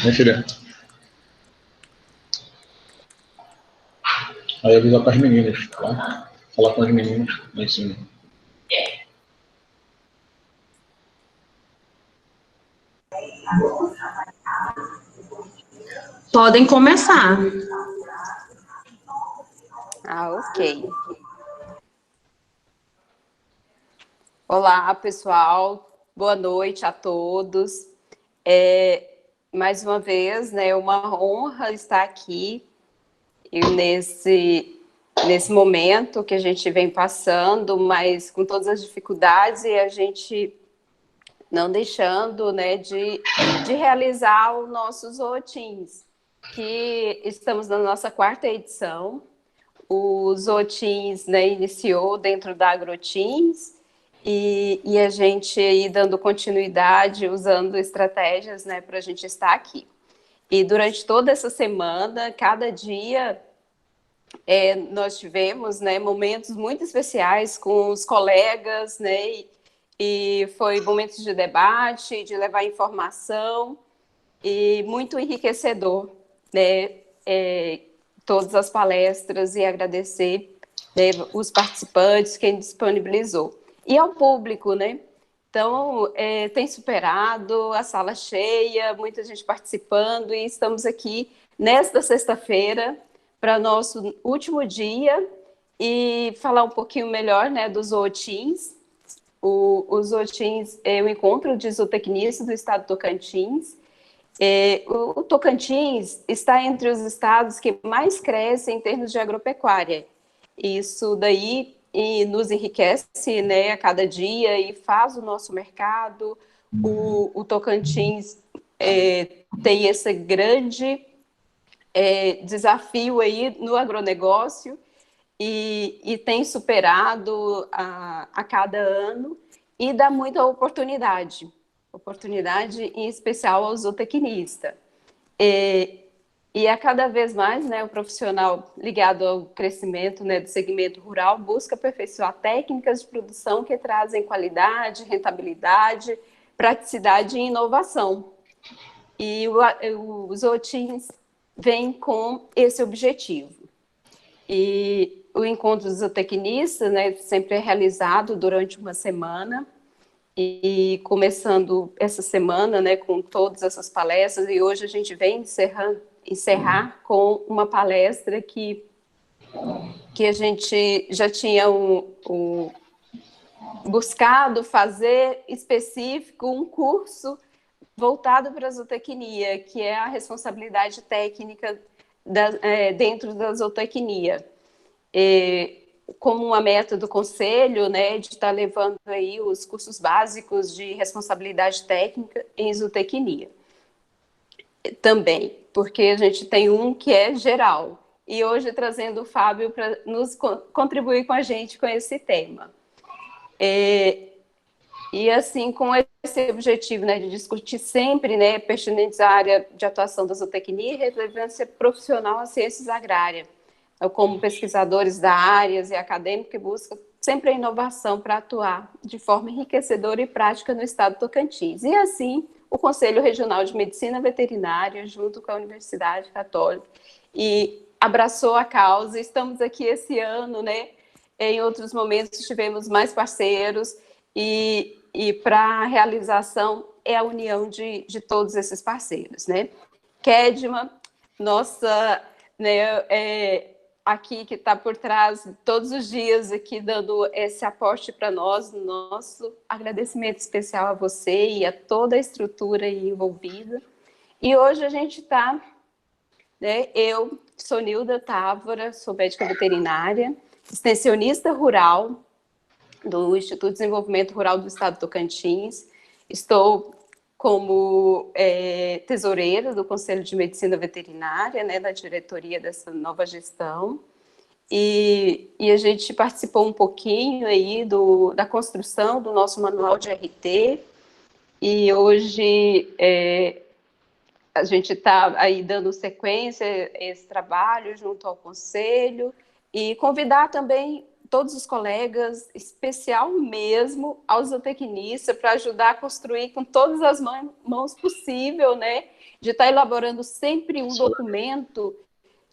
Minha filha. Aí avisa para as meninas, tá? Falar com as meninas lá em cima. Podem começar. Ok. Olá, pessoal. Boa noite a todos. Mais uma vez, né, é uma honra estar aqui e nesse momento que a gente vem passando, mas com todas as dificuldades e a gente não deixando, né, de realizar os nossos Zootins, que estamos na nossa 4ª edição. O Zootins, né, iniciou dentro da Agrotins e a gente aí dando continuidade, usando estratégias, né, para a gente estar aqui. E durante toda essa semana, cada dia, nós tivemos, né, momentos muito especiais com os colegas, né, e foi momentos de debate, de levar informação e muito enriquecedor, né, todas as palestras e agradecer, né, os participantes, quem disponibilizou. E ao público, né? Então, tem superado a sala cheia, muita gente participando e estamos aqui nesta sexta-feira para nosso último dia e falar um pouquinho melhor, né, dos Zootins. Os Zootins é o encontro de zootecnistas do estado do Tocantins. O Tocantins está entre os estados que mais crescem em termos de agropecuária. Isso daí nos enriquece, né, a cada dia e faz o nosso mercado. O Tocantins tem esse grande desafio aí no agronegócio e tem superado a cada ano e dá muita oportunidade em especial ao zootecnista. E a cada vez mais, né, o profissional ligado ao crescimento, né, do segmento rural busca aperfeiçoar técnicas de produção que trazem qualidade, rentabilidade, praticidade e inovação. E os Zootins vem com esse objetivo. E o encontro dos zootecnistas, né, sempre é realizado durante uma semana, e começando essa semana, né, com todas essas palestras, e hoje a gente vem encerrar com uma palestra que a gente já tinha buscado fazer específico, um curso voltado para a zootecnia, que é a responsabilidade técnica dentro da zootecnia. Como uma meta do Conselho, né, de estar levando aí os cursos básicos de responsabilidade técnica em zootecnia. Também, porque a gente tem um que é geral. E hoje trazendo o Fábio para nos contribuir com a gente com esse tema. E assim, com esse objetivo, né, de discutir sempre, né, pertinentes à área de atuação da zootecnia e relevância profissional às ciências agrárias, como pesquisadores da área e acadêmicos que buscam sempre a inovação para atuar de forma enriquecedora e prática no estado do Tocantins. E assim, o Conselho Regional de Medicina Veterinária, junto com a Universidade Católica, e abraçou a causa. Estamos aqui esse ano, né? Em outros momentos tivemos mais parceiros e para a realização é a união de todos esses parceiros, né? Kedma, nossa, né, aqui que está por trás todos os dias aqui dando esse aporte para nós, nosso agradecimento especial a você e a toda a estrutura aí envolvida. E hoje a gente está, né, eu sou Nilda Távora, sou médica veterinária, extensionista rural do Instituto de Desenvolvimento Rural do Estado do Tocantins, estou como tesoureira do Conselho de Medicina Veterinária, né, da diretoria dessa nova gestão, e a gente participou um pouquinho aí da construção do nosso manual de RT, e hoje a gente está aí dando sequência a esse trabalho junto ao Conselho, e convidar também todos os colegas, especial mesmo aos zootecnistas, para ajudar a construir com todas as mãos possível, né, de estar elaborando sempre um documento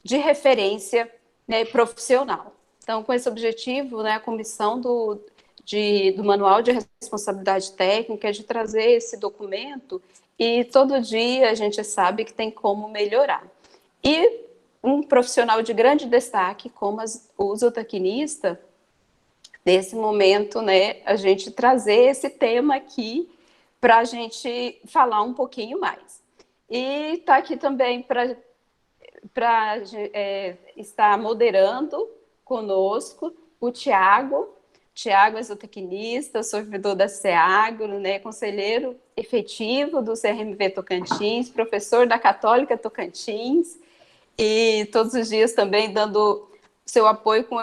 de referência, né, profissional. Então, com esse objetivo, né, a comissão do Manual de Responsabilidade Técnica é de trazer esse documento, e todo dia a gente sabe que tem como melhorar. E um profissional de grande destaque, como o zootecnista, nesse momento, né, a gente trazer esse tema aqui para a gente falar um pouquinho mais. E está aqui também para estar moderando conosco o Tiago. Tiago é zootecnista, servidor da SEAGRO, né, conselheiro efetivo do CRMV Tocantins, professor da Católica Tocantins, e todos os dias também dando seu apoio com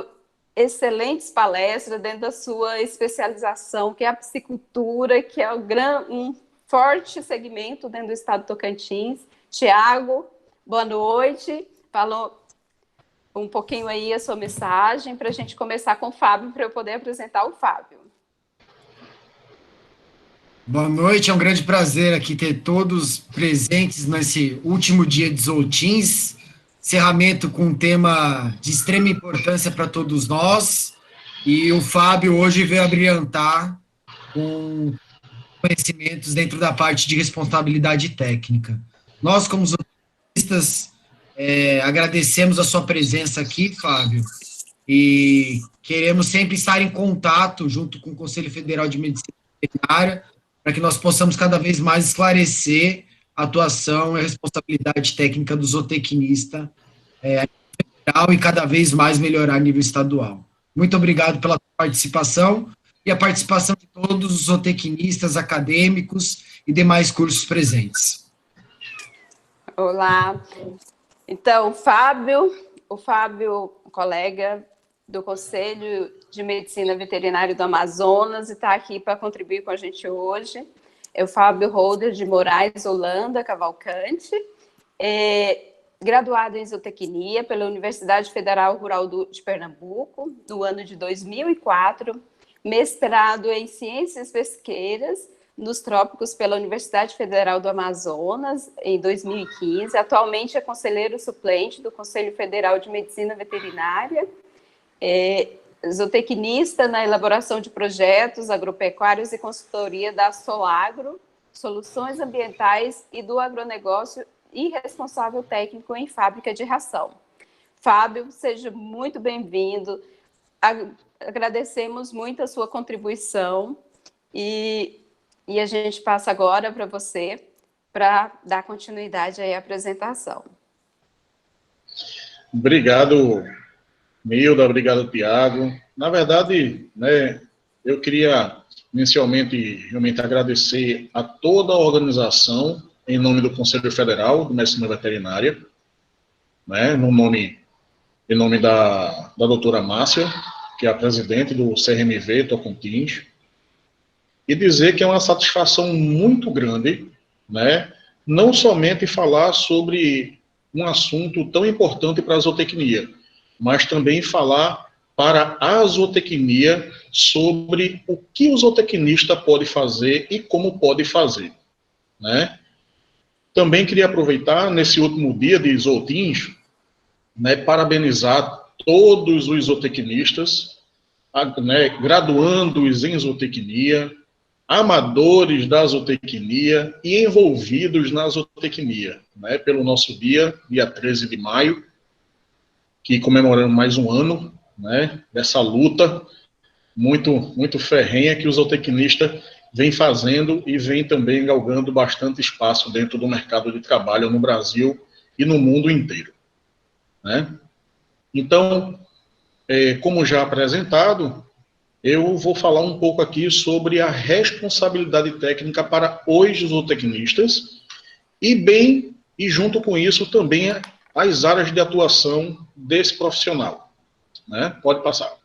excelentes palestras dentro da sua especialização, que é a piscicultura, que é um forte segmento dentro do estado de Tocantins. Tiago, boa noite. Falou um pouquinho aí a sua mensagem para a gente começar com o Fábio, para eu poder apresentar o Fábio. Boa noite, é um grande prazer aqui ter todos presentes nesse último dia de Zootins, encerramento com um tema de extrema importância para todos nós, e o Fábio hoje veio abrilhantar com conhecimentos dentro da parte de responsabilidade técnica. Nós, como zootistas, agradecemos a sua presença aqui, Fábio, e queremos sempre estar em contato junto com o Conselho Federal de Medicina Veterinária, para que nós possamos cada vez mais esclarecer a atuação e a responsabilidade técnica do zootecnista e cada vez mais melhorar a nível estadual. Muito obrigado pela participação e a participação de todos os zootecnistas, acadêmicos e demais cursos presentes. Olá. Então, o Fábio, colega do Conselho de Medicina Veterinária do Amazonas, e está aqui para contribuir com a gente hoje. É o Fábio Holder de Moraes Holanda Cavalcante, graduado em zootecnia pela Universidade Federal Rural de Pernambuco, no ano de 2004, mestrado em Ciências Pesqueiras nos Trópicos pela Universidade Federal do Amazonas, em 2015. Atualmente é conselheiro suplente do Conselho Federal de Medicina Veterinária, zootecnista na elaboração de projetos agropecuários e consultoria da Solagro, Soluções Ambientais, e do agronegócio e responsável técnico em fábrica de ração. Fábio, seja muito bem-vindo. Agradecemos muito a sua contribuição e a gente passa agora para você para dar continuidade aí à apresentação. Obrigado, Milda, obrigado, Tiago. Na verdade, né, eu queria inicialmente realmente agradecer a toda a organização em nome do Conselho Federal de Medicina Veterinária, né, em nome da doutora Márcia, que é a presidente do CRMV Tocantins, e dizer que é uma satisfação muito grande, né, não somente falar sobre um assunto tão importante para a zootecnia, mas também falar para a zootecnia sobre o que o zootecnista pode fazer e como pode fazer, né. Também queria aproveitar, nesse último dia de Zootins, né, parabenizar todos os zootecnistas, né, graduandos em zootecnia, amadores da zootecnia e envolvidos na zootecnia, né, pelo nosso dia 13 de maio, que comemoramos mais um ano, né, dessa luta muito ferrenha que o zootecnista vem fazendo e vem também galgando bastante espaço dentro do mercado de trabalho no Brasil e no mundo inteiro, né? Então, como já apresentado, eu vou falar um pouco aqui sobre a responsabilidade técnica para os zootecnistas e junto com isso também as áreas de atuação desse profissional, né? Pode passar.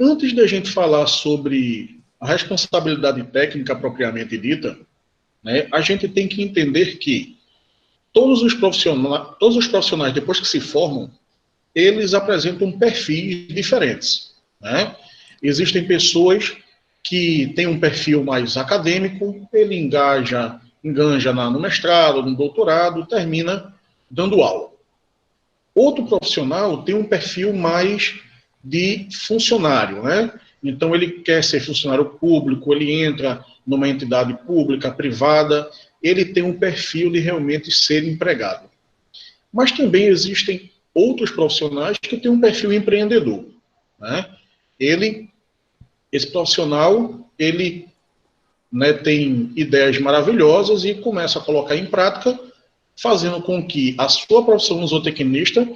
Antes de a gente falar sobre a responsabilidade técnica propriamente dita, né, a gente tem que entender que todos os profissionais, depois que se formam, eles apresentam perfis diferentes, né? Existem pessoas que têm um perfil mais acadêmico, ele enganja no mestrado, no doutorado, termina dando aula. Outro profissional tem um perfil mais de funcionário, né? Então, ele quer ser funcionário público, ele entra numa entidade pública, privada, ele tem um perfil de realmente ser empregado. Mas também existem outros profissionais que têm um perfil empreendedor, né? Esse profissional, ele, né, tem ideias maravilhosas e começa a colocar em prática, fazendo com que a sua profissão de zootecnista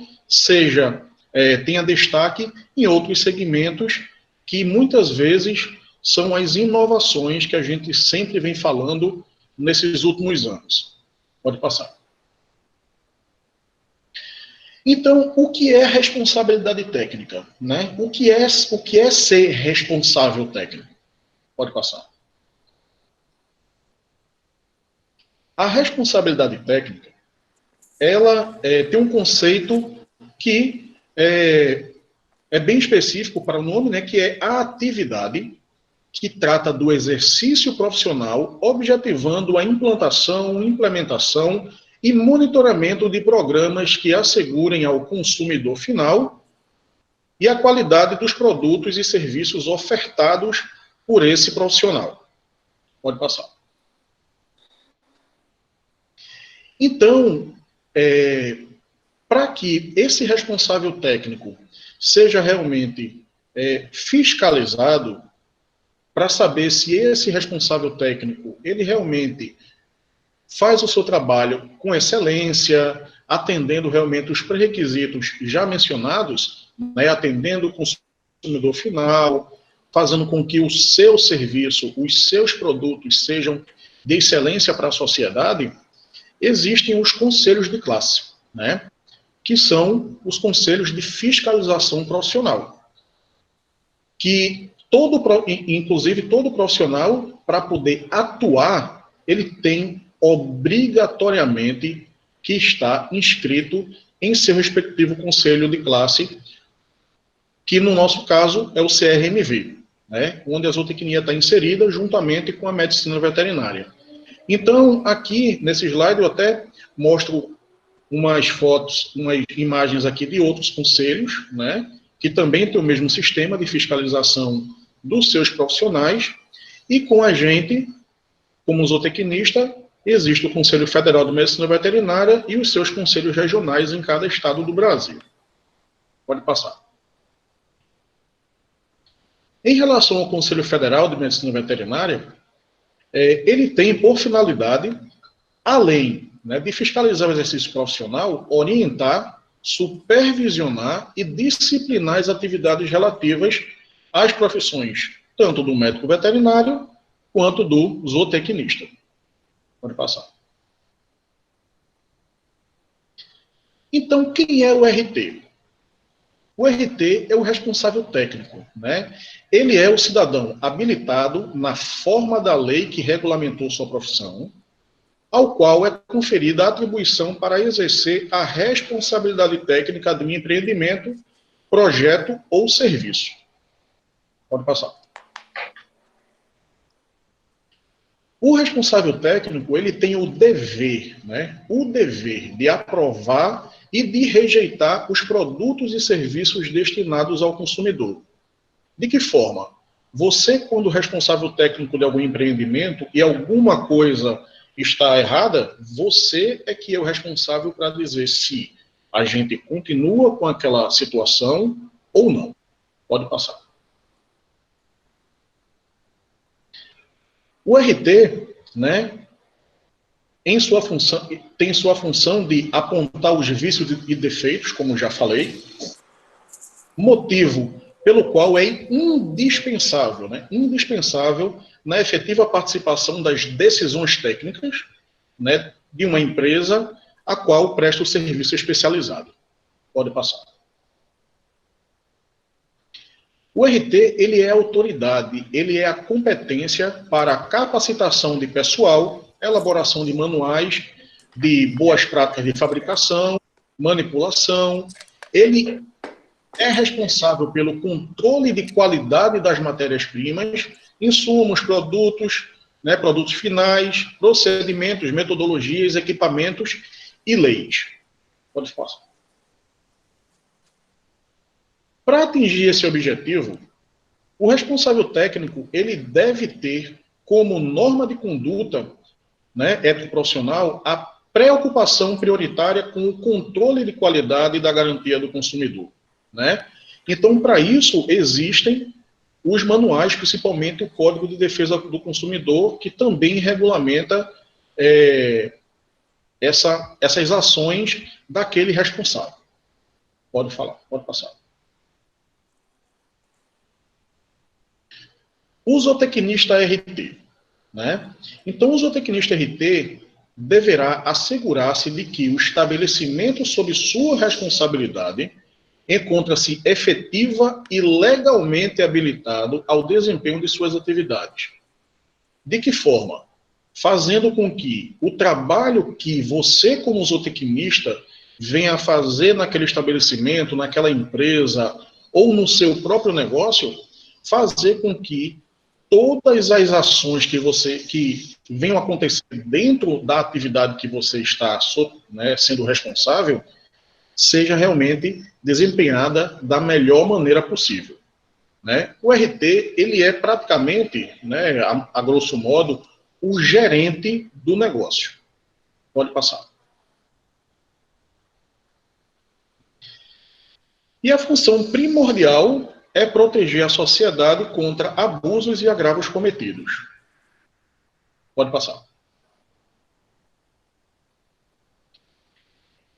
tenha destaque em outros segmentos que muitas vezes são as inovações que a gente sempre vem falando nesses últimos anos. Pode passar. Então, o que é responsabilidade técnica, né? O que é ser responsável técnico? Pode passar. A responsabilidade técnica, ela tem um conceito que é bem específico para o nome, né? Que é a atividade que trata do exercício profissional, objetivando a implantação, implementação e monitoramento de programas que assegurem ao consumidor final e a qualidade dos produtos e serviços ofertados por esse profissional. Pode passar. Então, para que esse responsável técnico seja realmente fiscalizado, para saber se esse responsável técnico, ele realmente faz o seu trabalho com excelência, atendendo realmente os pré-requisitos já mencionados, né, atendendo o consumidor final, fazendo com que o seu serviço, os seus produtos sejam de excelência para a sociedade, existem os conselhos de classe, né, que são os conselhos de fiscalização profissional, que inclusive todo profissional, para poder atuar, ele tem obrigatoriamente que estar inscrito em seu respectivo conselho de classe, que no nosso caso é o CRMV, né, onde a zootecnia está inserida juntamente com a medicina veterinária. Então, aqui nesse slide eu até mostro umas fotos, umas imagens aqui de outros conselhos, né, que também tem o mesmo sistema de fiscalização dos seus profissionais, e com a gente, como zootecnista, existe o Conselho Federal de Medicina Veterinária e os seus conselhos regionais em cada estado do Brasil. Pode passar. Em relação ao Conselho Federal de Medicina Veterinária, ele tem por finalidade, além, né, de fiscalizar o exercício profissional, orientar, supervisionar e disciplinar as atividades relativas às profissões, tanto do médico veterinário quanto do zootecnista. Pode passar. Então, quem é o RT? O RT é o responsável técnico, né? Ele é o cidadão habilitado na forma da lei que regulamentou sua profissão, ao qual é conferida a atribuição para exercer a responsabilidade técnica de um empreendimento, projeto ou serviço. Pode passar. O responsável técnico, ele tem o dever, né? O dever de aprovar e de rejeitar os produtos e serviços destinados ao consumidor. De que forma? Você, quando responsável técnico de algum empreendimento e alguma coisa está errada, você é que é o responsável para dizer se a gente continua com aquela situação ou não. Pode passar. O RT, né, tem sua função de apontar os vícios e defeitos, como já falei, motivo pelo qual é indispensável, né, indispensável na efetiva participação das decisões técnicas, né, de uma empresa a qual presta o serviço especializado. Pode passar. O RT, ele é a autoridade, ele é a competência para a capacitação de pessoal, elaboração de manuais, de boas práticas de fabricação, manipulação. Ele é responsável pelo controle de qualidade das matérias-primas, insumos, produtos, né, produtos finais, procedimentos, metodologias, equipamentos e leis. Pode passar. Para atingir esse objetivo, o responsável técnico ele deve ter como norma de conduta, né, ético-profissional a preocupação prioritária com o controle de qualidade e da garantia do consumidor, né? Então, para isso, existem os manuais, principalmente o Código de Defesa do Consumidor, que também regulamenta essas ações daquele responsável. Pode falar, pode passar. O zootecnista RT, né? Então, o zootecnista RT deverá assegurar-se de que o estabelecimento sob sua responsabilidade encontra-se efetiva e legalmente habilitado ao desempenho de suas atividades. De que forma? Fazendo com que o trabalho que você, como zootecnista, venha a fazer naquele estabelecimento, naquela empresa ou no seu próprio negócio, fazer com que todas as ações que venham a acontecer dentro da atividade que você está, né, sendo responsável, seja realmente desempenhada da melhor maneira possível, né? O RT, ele é praticamente, né, a grosso modo, o gerente do negócio. Pode passar. E a função primordial é proteger a sociedade contra abusos e agravos cometidos. Pode passar.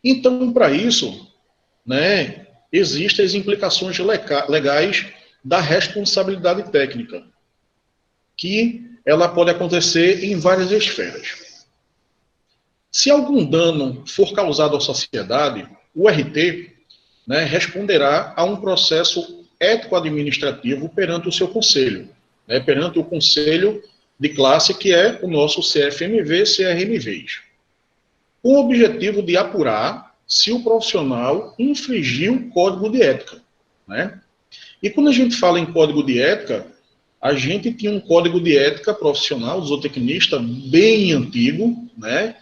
Então, para isso, né, existem as implicações legais da responsabilidade técnica, que ela pode acontecer em várias esferas. Se algum dano for causado à sociedade, o RT, né, responderá a um processo ético-administrativo perante o seu conselho, né, perante o conselho de classe, que é o nosso CFMV, CRMVs, com o objetivo de apurar se o profissional infringiu o código de ética, né? E quando a gente fala em código de ética, a gente tinha um código de ética profissional, zootecnista, bem antigo, né?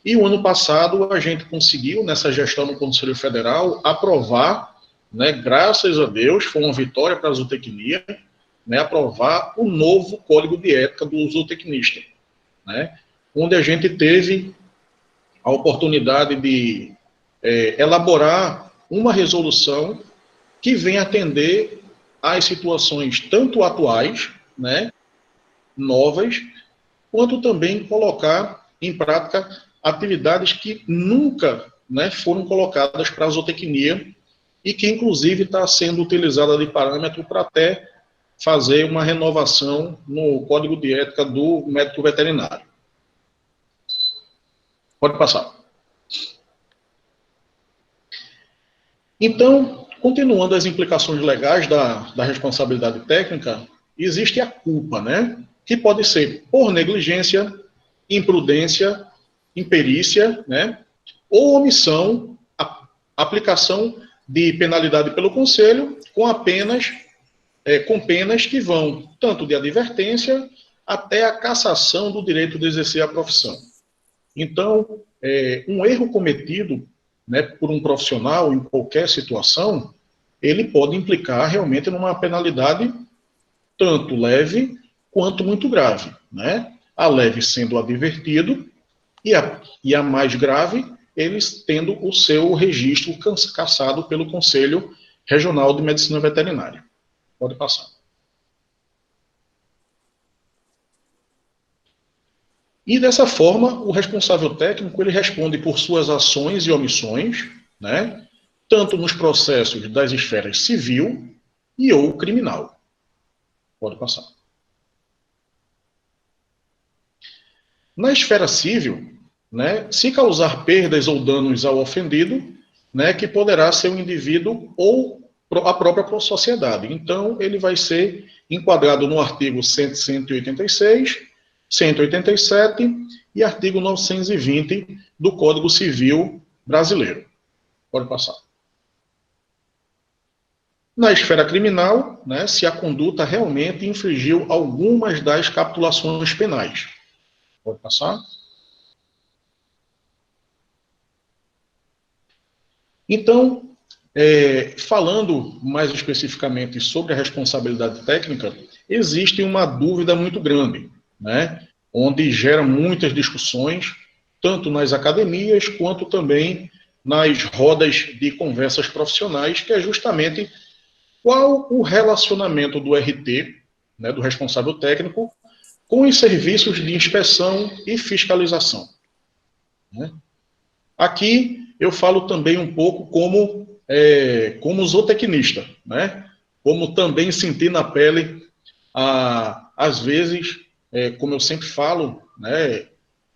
E o ano passado a gente conseguiu, nessa gestão do Conselho Federal, aprovar, né, graças a Deus, foi uma vitória para a zootecnia, né, aprovar o novo código de ética do zootecnista, né? Onde a gente teve a oportunidade de elaborar uma resolução que venha atender às situações tanto atuais, né, novas, quanto também colocar em prática atividades que nunca, né, foram colocadas para a zootecnia e que, inclusive, está sendo utilizada de parâmetro para até fazer uma renovação no Código de Ética do médico veterinário. Pode passar. Então, continuando as implicações legais da responsabilidade técnica, existe a culpa, né? Que pode ser por negligência, imprudência, imperícia, né? Ou omissão, aplicação de penalidade pelo conselho, com penas que vão tanto de advertência até a cassação do direito de exercer a profissão. Então, um erro cometido, né, por um profissional em qualquer situação, ele pode implicar realmente numa penalidade tanto leve quanto muito grave, né? A leve sendo advertido e a mais grave, eles tendo o seu registro cassado pelo Conselho Regional de Medicina Veterinária. Pode passar. E dessa forma, o responsável técnico ele responde por suas ações e omissões, né, tanto nos processos das esferas civil e ou criminal. Pode passar. Na esfera civil, né, se causar perdas ou danos ao ofendido, né, que poderá ser o indivíduo ou a própria sociedade. Então, ele vai ser enquadrado no artigo 186, 187 e artigo 920 do Código Civil Brasileiro. Pode passar. Na esfera criminal, né, se a conduta realmente infringiu algumas das capitulações penais. Pode passar. Então, falando mais especificamente sobre a responsabilidade técnica, existe uma dúvida muito grande, né, onde gera muitas discussões, tanto nas academias quanto também nas rodas de conversas profissionais, que é justamente qual o relacionamento do RT, né, do responsável técnico, com os serviços de inspeção e fiscalização, né? Aqui eu falo também um pouco como zootecnista, né? Como também sentir na pele, às vezes, como eu sempre falo, né,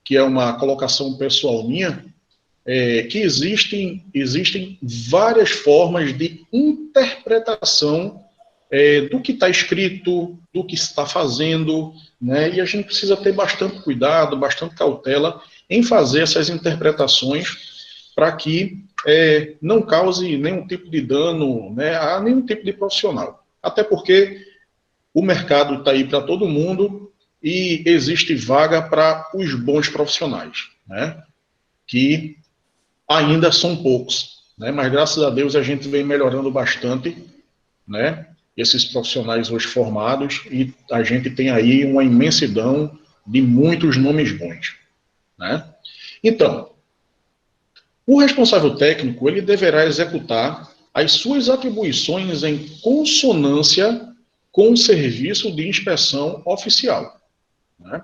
que é uma colocação pessoal minha, que existem várias formas de interpretação do que está escrito, do que está fazendo, né? E a gente precisa ter bastante cuidado, bastante cautela em fazer essas interpretações para que não cause nenhum tipo de dano, né, a nenhum tipo de profissional. Até porque o mercado está aí para todo mundo e existe vaga para os bons profissionais, né, que ainda são poucos, né, mas graças a Deus a gente vem melhorando bastante, né, esses profissionais hoje formados, e a gente tem aí uma imensidão de muitos nomes bons, né. Então, o responsável técnico, ele deverá executar as suas atribuições em consonância com o serviço de inspeção oficial, né,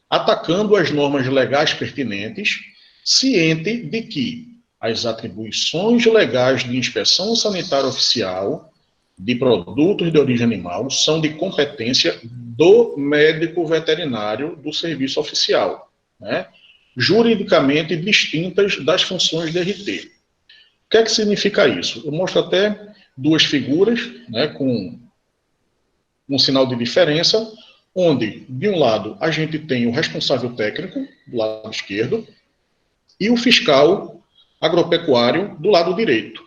atacando as normas legais pertinentes, ciente de que as atribuições legais de inspeção sanitária oficial de produtos de origem animal são de competência do médico veterinário do serviço oficial, né, juridicamente distintas das funções de RT. O que é que significa isso? Eu mostro até duas figuras, né, com um sinal de diferença, onde, de um lado, a gente tem o responsável técnico, do lado esquerdo, e o fiscal agropecuário, do lado direito,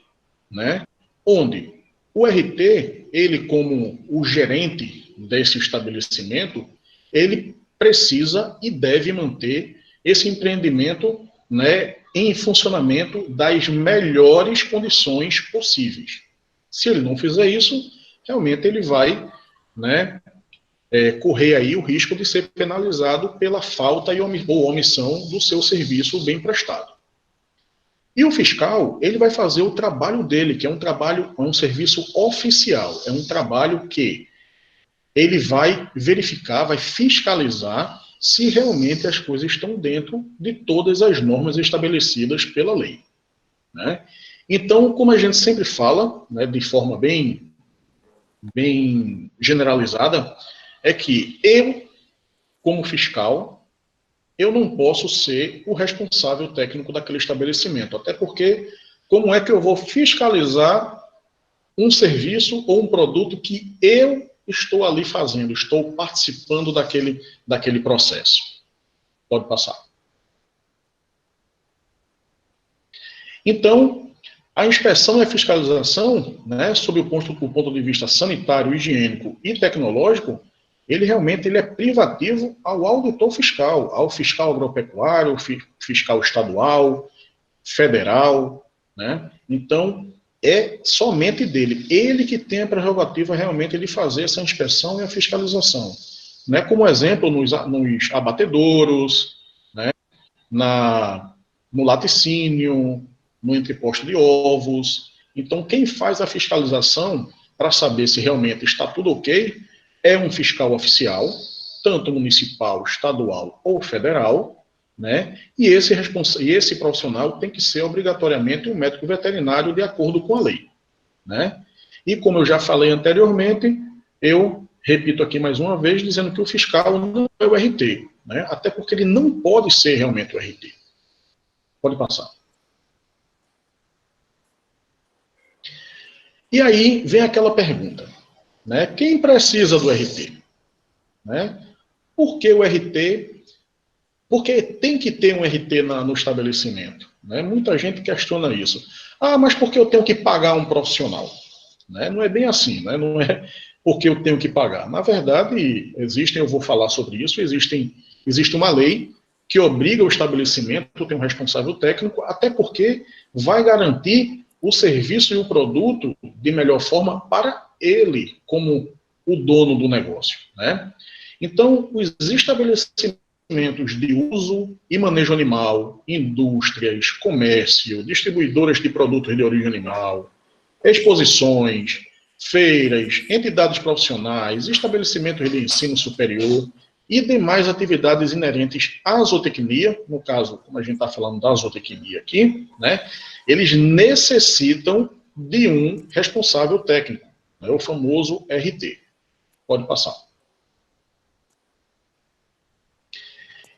né, onde o RT, ele como o gerente desse estabelecimento, ele precisa e deve manter esse empreendimento, né, em funcionamento das melhores condições possíveis. Se ele não fizer isso, realmente ele vai, né, correr aí o risco de ser penalizado pela falta ou omissão do seu serviço bem prestado. E o fiscal, ele vai fazer o trabalho dele, que é um serviço oficial, é um trabalho que ele vai verificar, vai fiscalizar se realmente as coisas estão dentro de todas as normas estabelecidas pela lei, né? Então, como a gente sempre fala, né, de forma bem generalizada, é que eu, como fiscal, eu não posso ser o responsável técnico daquele estabelecimento, até porque como é que eu vou fiscalizar um serviço ou um produto que eu estou ali fazendo, estou participando daquele processo? Pode passar. Então, a inspeção e a fiscalização, né, sob o ponto de vista sanitário, higiênico e tecnológico, ele é privativo ao auditor fiscal, ao fiscal agropecuário, fiscal estadual, federal, né? Então, é somente dele. Ele que tem a prerrogativa realmente de fazer essa inspeção e a fiscalização. Né? Como exemplo, nos abatedouros, né? No laticínio, no entreposto de ovos. Então, quem faz a fiscalização para saber se realmente está tudo ok é um fiscal oficial, tanto municipal, estadual ou federal, né? E esse profissional tem que ser obrigatoriamente um médico veterinário de acordo com a lei, né? E como eu já falei anteriormente, eu repito aqui mais uma vez, dizendo que o fiscal não é o RT, né? Até porque ele não pode ser realmente o RT. Pode passar. E aí vem aquela pergunta, né? Quem precisa do RT? Né? Por que o RT? Porque tem que ter um RT no estabelecimento, né? Muita gente questiona isso. Ah, mas por que eu tenho que pagar um profissional? Né? Não é bem assim, né? Não é porque eu tenho que pagar. Na verdade, eu vou falar sobre isso, existe uma lei que obriga o estabelecimento a ter um responsável técnico, até porque vai garantir o serviço e o produto de melhor forma para ele, como o dono do negócio, né? Então, os estabelecimentos de uso e manejo animal, indústrias, comércio, distribuidoras de produtos de origem animal, exposições, feiras, entidades profissionais, estabelecimentos de ensino superior e demais atividades inerentes à zootecnia, no caso, como a gente está falando da zootecnia aqui, né, eles necessitam de um responsável técnico, né, o famoso RT. Pode passar.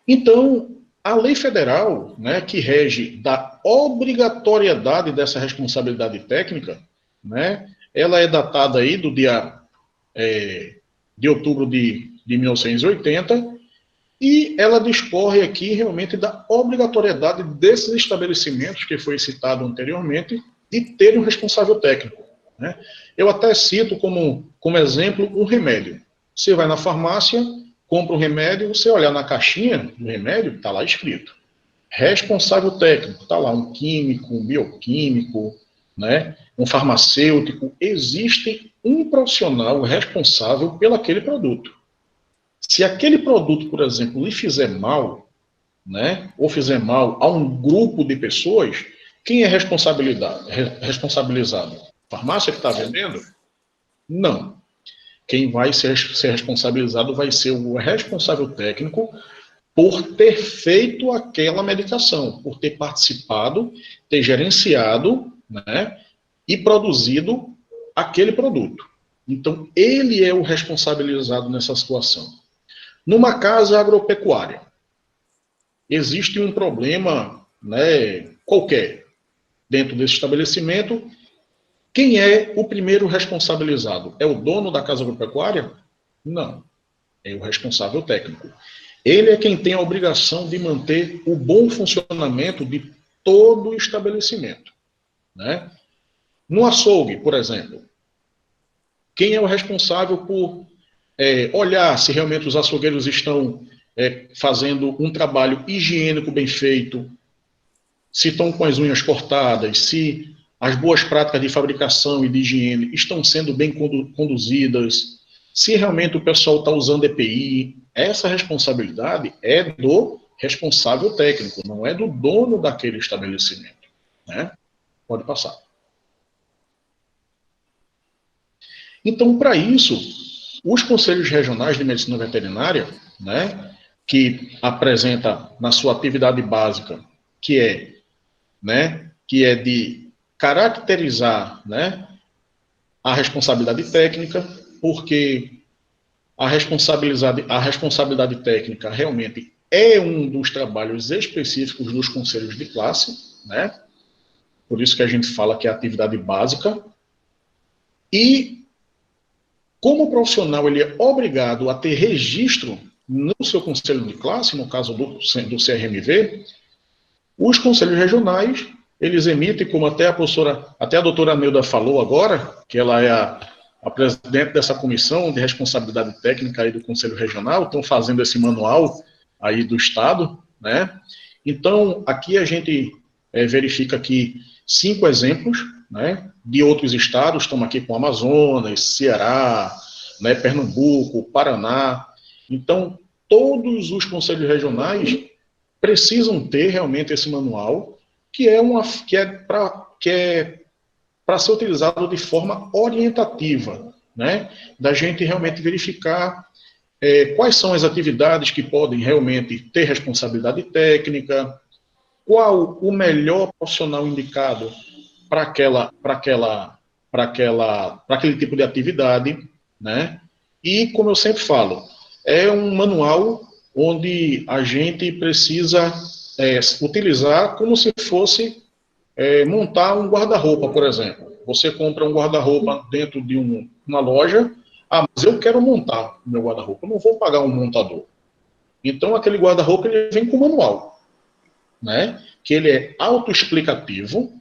Então, a lei federal, né, que rege da obrigatoriedade dessa responsabilidade técnica, né, ela é datada aí do dia de outubro de 1980, e ela discorre aqui realmente da obrigatoriedade desses estabelecimentos, que foi citado anteriormente, de terem um responsável técnico, né. Eu até cito como exemplo um remédio. Você vai na farmácia, compra um remédio, você olhar na caixinha do remédio, está lá escrito responsável técnico, está lá um químico, um bioquímico, né, um farmacêutico. Existe um profissional responsável pelo aquele produto. Se aquele produto, por exemplo, lhe fizer mal, né, ou fizer mal a um grupo de pessoas, quem é responsabilizado? A farmácia que está vendendo? Não. Quem vai ser responsabilizado vai ser o responsável técnico por ter feito aquela medicação, por ter participado, ter gerenciado, né, e produzido aquele produto. Então, ele é o responsabilizado nessa situação. Numa casa agropecuária, existe um problema, né, qualquer dentro desse estabelecimento. Quem é o primeiro responsabilizado? É o dono da casa agropecuária? Não. É o responsável técnico. Ele é quem tem a obrigação de manter o bom funcionamento de todo o estabelecimento, né? No açougue, por exemplo, quem é o responsável por olhar se realmente os açougueiros estão fazendo um trabalho higiênico bem feito, se estão com as unhas cortadas, se as boas práticas de fabricação e de higiene estão sendo bem conduzidas, se realmente o pessoal está usando EPI. Essa responsabilidade é do responsável técnico, não é do dono daquele estabelecimento, né? Pode passar. Então, para isso, os conselhos regionais de medicina veterinária, né, que apresenta na sua atividade básica, que é de caracterizar, né, a responsabilidade técnica, porque a responsabilidade técnica realmente é um dos trabalhos específicos dos conselhos de classe, né? Por isso que a gente fala que é a atividade básica. E como o profissional ele é obrigado a ter registro no seu conselho de classe, no caso do CRMV, os conselhos regionais, eles emitem, como até a doutora Neuda falou agora, que ela é a presidente dessa comissão de responsabilidade técnica aí do Conselho Regional, estão fazendo esse manual aí do Estado, né? Então, aqui a gente verifica aqui 5 exemplos, né, de outros estados. Estamos aqui com Amazonas, Ceará, né, Pernambuco, Paraná. Então, todos os conselhos regionais precisam ter realmente esse manual, que é para ser utilizado de forma orientativa, né? Da gente realmente verificar quais são as atividades que podem realmente ter responsabilidade técnica, qual o melhor profissional indicado para aquele tipo de atividade, né? E, como eu sempre falo, é um manual onde a gente precisa utilizar como se fosse montar um guarda-roupa, por exemplo. Você compra um guarda-roupa dentro de uma loja. Ah, mas eu quero montar o meu guarda-roupa. Eu não vou pagar um montador. Então, aquele guarda-roupa ele vem com manual, né? Que ele é autoexplicativo,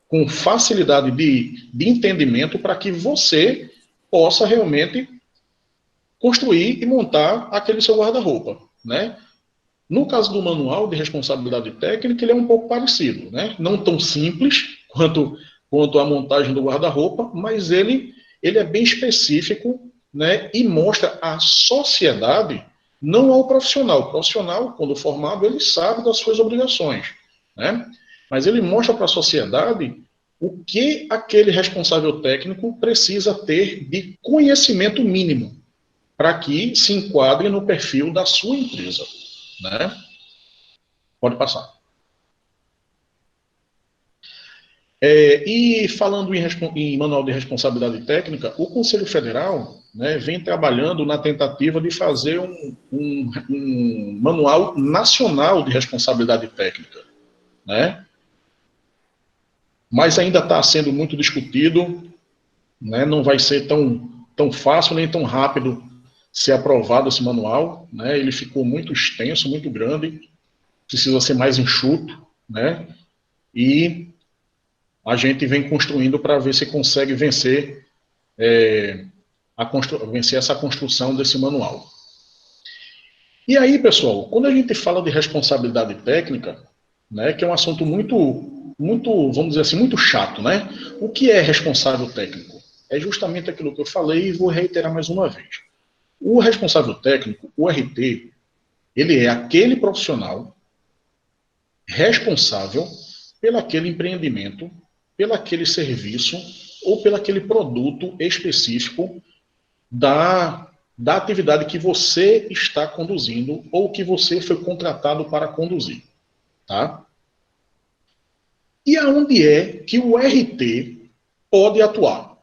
com facilidade de entendimento para que você possa realmente construir e montar aquele seu guarda-roupa, né? No caso do manual de responsabilidade técnica, ele é um pouco parecido, né? Não tão simples quanto a montagem do guarda-roupa, mas ele é bem específico, né? E mostra à sociedade, não ao profissional. O profissional, quando formado, ele sabe das suas obrigações, né? Mas ele mostra para a sociedade o que aquele responsável técnico precisa ter de conhecimento mínimo para que se enquadre no perfil da sua empresa, né? Pode passar. E falando em manual de responsabilidade técnica, o Conselho Federal, né, vem trabalhando na tentativa de fazer um manual nacional de responsabilidade técnica, né? Mas ainda está sendo muito discutido, né? Não vai ser tão fácil nem tão rápido ser aprovado esse manual, né? Ele ficou muito extenso, muito grande, precisa ser mais enxuto, né? E a gente vem construindo para ver se consegue vencer vencer essa construção desse manual. E aí, pessoal, quando a gente fala de responsabilidade técnica, né, que é um assunto muito, vamos dizer assim, muito chato, né? O que é responsável técnico? É justamente aquilo que eu falei e vou reiterar mais uma vez. O responsável técnico, o RT, ele é aquele profissional responsável pelaquele empreendimento, pelaquele serviço ou pelaquele produto específico da atividade que você está conduzindo ou que você foi contratado para conduzir, tá? E aonde é que o RT pode atuar,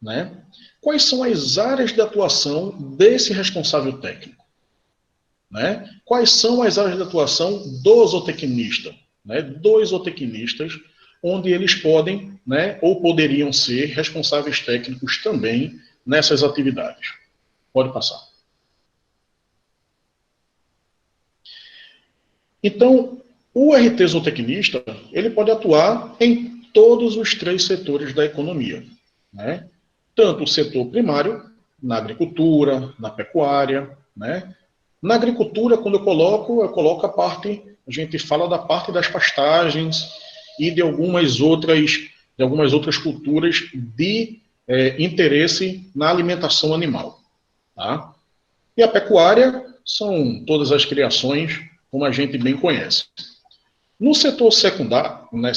né? Quais são as áreas de atuação desse responsável técnico, né? Quais são as áreas de atuação do zootecnista, né? Dos zootecnistas, onde eles podem, né, ou poderiam ser responsáveis técnicos também nessas atividades. Pode passar. Então, o RT zootecnista, ele pode atuar em todos os 3 setores da economia, né? Tanto o setor primário, na agricultura, na pecuária, né? Na agricultura, quando eu coloco a parte, a gente fala da parte das pastagens e de algumas outras culturas de interesse na alimentação animal, tá? E a pecuária são todas as criações, como a gente bem conhece. No setor secundário, né,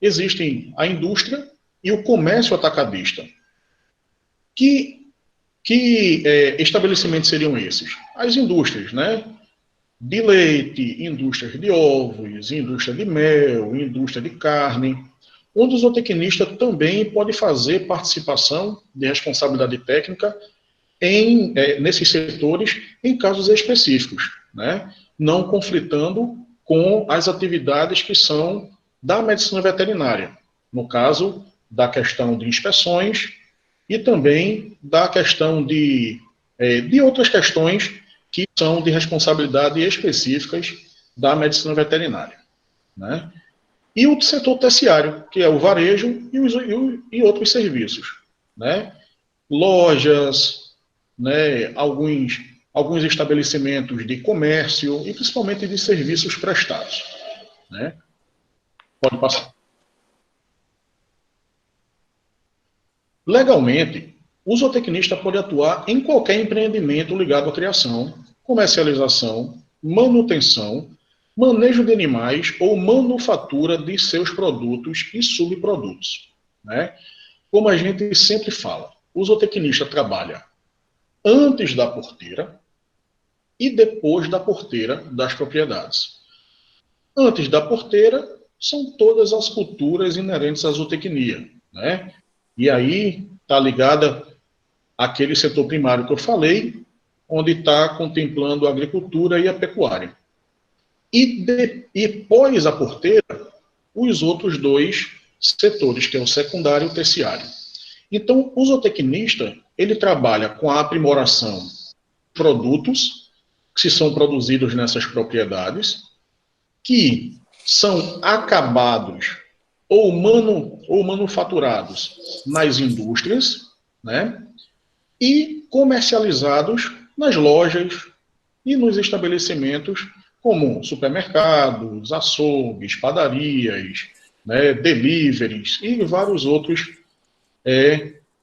existem a indústria e o comércio atacadista. Que estabelecimentos seriam esses? As indústrias, né? De leite, indústrias de ovos, indústria de mel, indústria de carne, onde o zootecnista também pode fazer participação de responsabilidade técnica nesses setores em casos específicos, né? Não conflitando com as atividades que são da medicina veterinária, no caso da questão de inspeções e também da questão de outras questões que são de responsabilidade específicas da medicina veterinária, né? E o setor terciário, que é o varejo e outros serviços, né? Lojas, né? Alguns estabelecimentos de comércio e principalmente de serviços prestados, né? Pode passar. Legalmente, o zootecnista pode atuar em qualquer empreendimento ligado à criação, comercialização, manutenção, manejo de animais ou manufatura de seus produtos e subprodutos, né? Como a gente sempre fala, o zootecnista trabalha antes da porteira e depois da porteira das propriedades. Antes da porteira são todas as culturas inerentes à zootecnia, né? E aí está ligada àquele setor primário que eu falei, onde está contemplando a agricultura e a pecuária. E pós a porteira, os outros 2 setores, que é o secundário e o terciário. Então, o zootecnista, ele trabalha com a aprimoração de produtos que são produzidos nessas propriedades, que são acabados ou manufaturados nas indústrias, né, e comercializados nas lojas e nos estabelecimentos como supermercados, açougues, padarias, né, deliveries e vários outros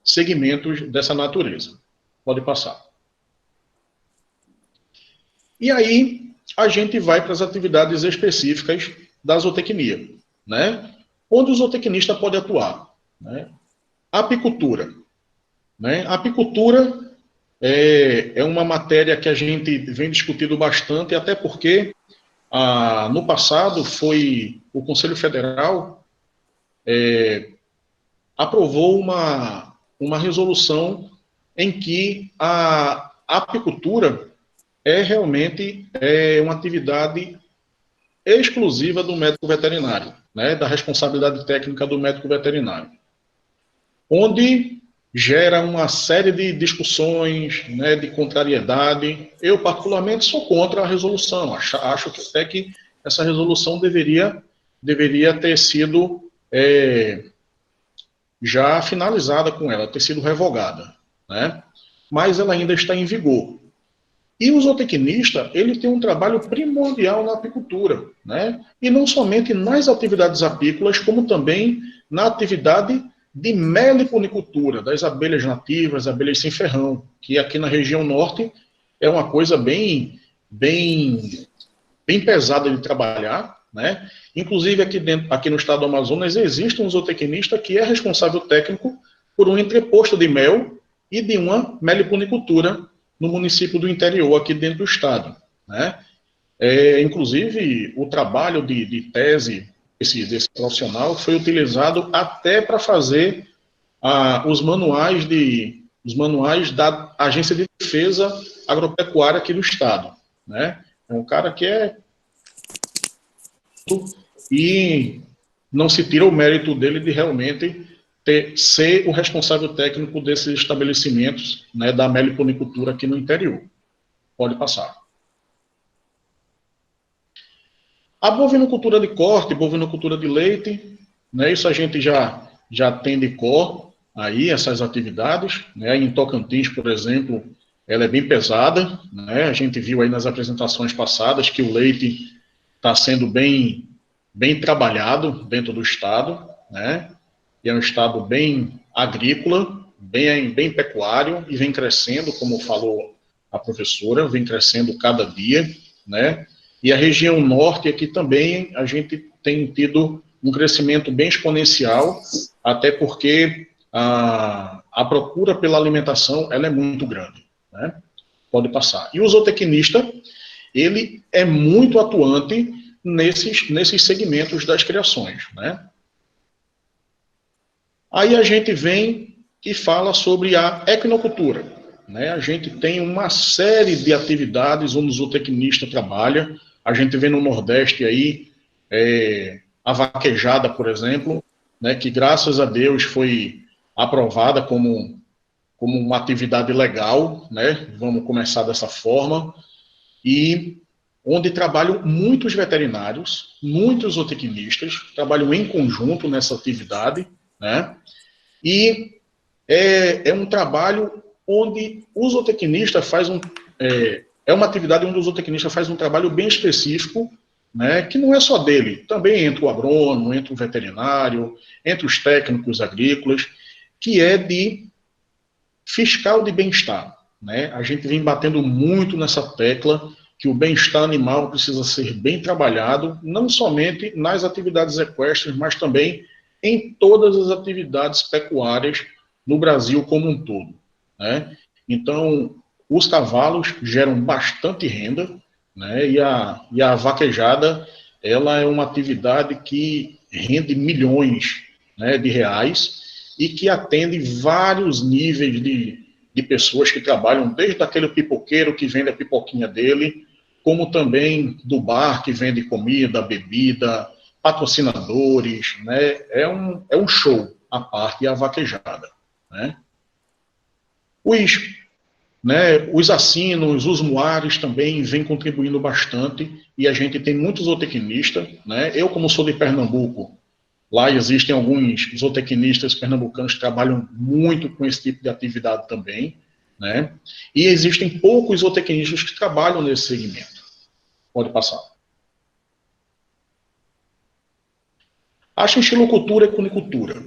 segmentos dessa natureza. Pode passar. E aí a gente vai para as atividades específicas da zootecnia, né, onde o zootecnista pode atuar. Né? Apicultura. Né? A apicultura é uma matéria que a gente vem discutindo bastante, até porque no passado foi o Conselho Federal aprovou uma resolução em que a apicultura realmente uma atividade exclusiva do médico veterinário, né, da responsabilidade técnica do médico veterinário, onde gera uma série de discussões, né, de contrariedade. Eu, particularmente, sou contra a resolução. Acho que até que essa resolução deveria ter sido já finalizada com ela, ter sido revogada, né? Mas ela ainda está em vigor. E o zootecnista, ele tem um trabalho primordial na apicultura, né? E não somente nas atividades apícolas, como também na atividade de meliponicultura, das abelhas nativas, abelhas sem ferrão, que aqui na região norte é uma coisa bem pesada de trabalhar, né? Inclusive aqui no estado do Amazonas existe um zootecnista que é responsável técnico por um entreposto de mel e de uma meliponicultura no município do interior, aqui dentro do estado. Né? Inclusive, o trabalho de tese desse profissional foi utilizado até para fazer os manuais da Agência de Defesa Agropecuária aqui do estado. Né? É um cara que e não se tira o mérito dele de realmente ser o responsável técnico desses estabelecimentos, né, da meliponicultura aqui no interior. Pode passar. A bovinocultura de corte, bovinocultura de leite, né, isso a gente já tem de cor aí, essas atividades. Né, em Tocantins, por exemplo, ela é bem pesada. Né, a gente viu aí nas apresentações passadas que o leite está sendo bem trabalhado dentro do estado, né? E é um estado bem agrícola, bem pecuário, e vem crescendo, como falou a professora, vem crescendo cada dia, né? E a região norte aqui também a gente tem tido um crescimento bem exponencial, até porque a procura pela alimentação ela é muito grande, né? Pode passar. E o zootecnista, ele é muito atuante nesses segmentos das criações, né? Aí a gente vem e fala sobre a equinocultura, né? A gente tem uma série de atividades onde o zootecnista trabalha. A gente vê no Nordeste aí a vaquejada, por exemplo, né, que graças a Deus foi aprovada como uma atividade legal, né? Vamos começar dessa forma. E onde trabalham muitos veterinários, muitos zootecnistas, trabalham em conjunto nessa atividade, né? E é um trabalho onde o zootecnista faz uma atividade onde o zootecnista faz um trabalho bem específico, né? Que não é só dele, também entra o agrônomo, entra o veterinário, entra os técnicos agrícolas, que é de fiscal de bem-estar, né? A gente vem batendo muito nessa tecla que o bem-estar animal precisa ser bem trabalhado, não somente nas atividades equestres, mas também em todas as atividades pecuárias no Brasil como um todo. Né? Então, os cavalos geram bastante renda, né? E a vaquejada, ela é uma atividade que rende milhões, né, de reais e que atende vários níveis de pessoas que trabalham, desde aquele pipoqueiro que vende a pipoquinha dele, como também do bar que vende comida, bebida, patrocinadores, né? É um show a parte e a vaquejada, né? né? Os assinos, os muares também vêm contribuindo bastante, e a gente tem muitos zootecnistas, né? Eu, como sou de Pernambuco, lá existem alguns zootecnistas pernambucanos que trabalham muito com esse tipo de atividade também, né? E existem poucos zootecnistas que trabalham nesse segmento. Pode passar. A chinchilocultura e cunicultura,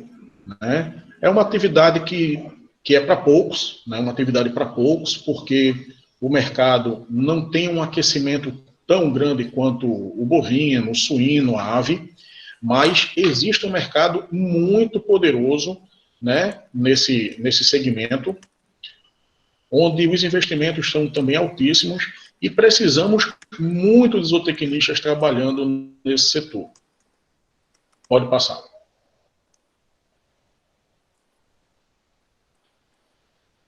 né? É uma atividade que é para poucos, né? Uma atividade para poucos, porque o mercado não tem um aquecimento tão grande quanto o bovino, o suíno, a ave, mas existe um mercado muito poderoso, né, nesse segmento, onde os investimentos são também altíssimos e precisamos muito de zootecnistas trabalhando nesse setor. Pode passar.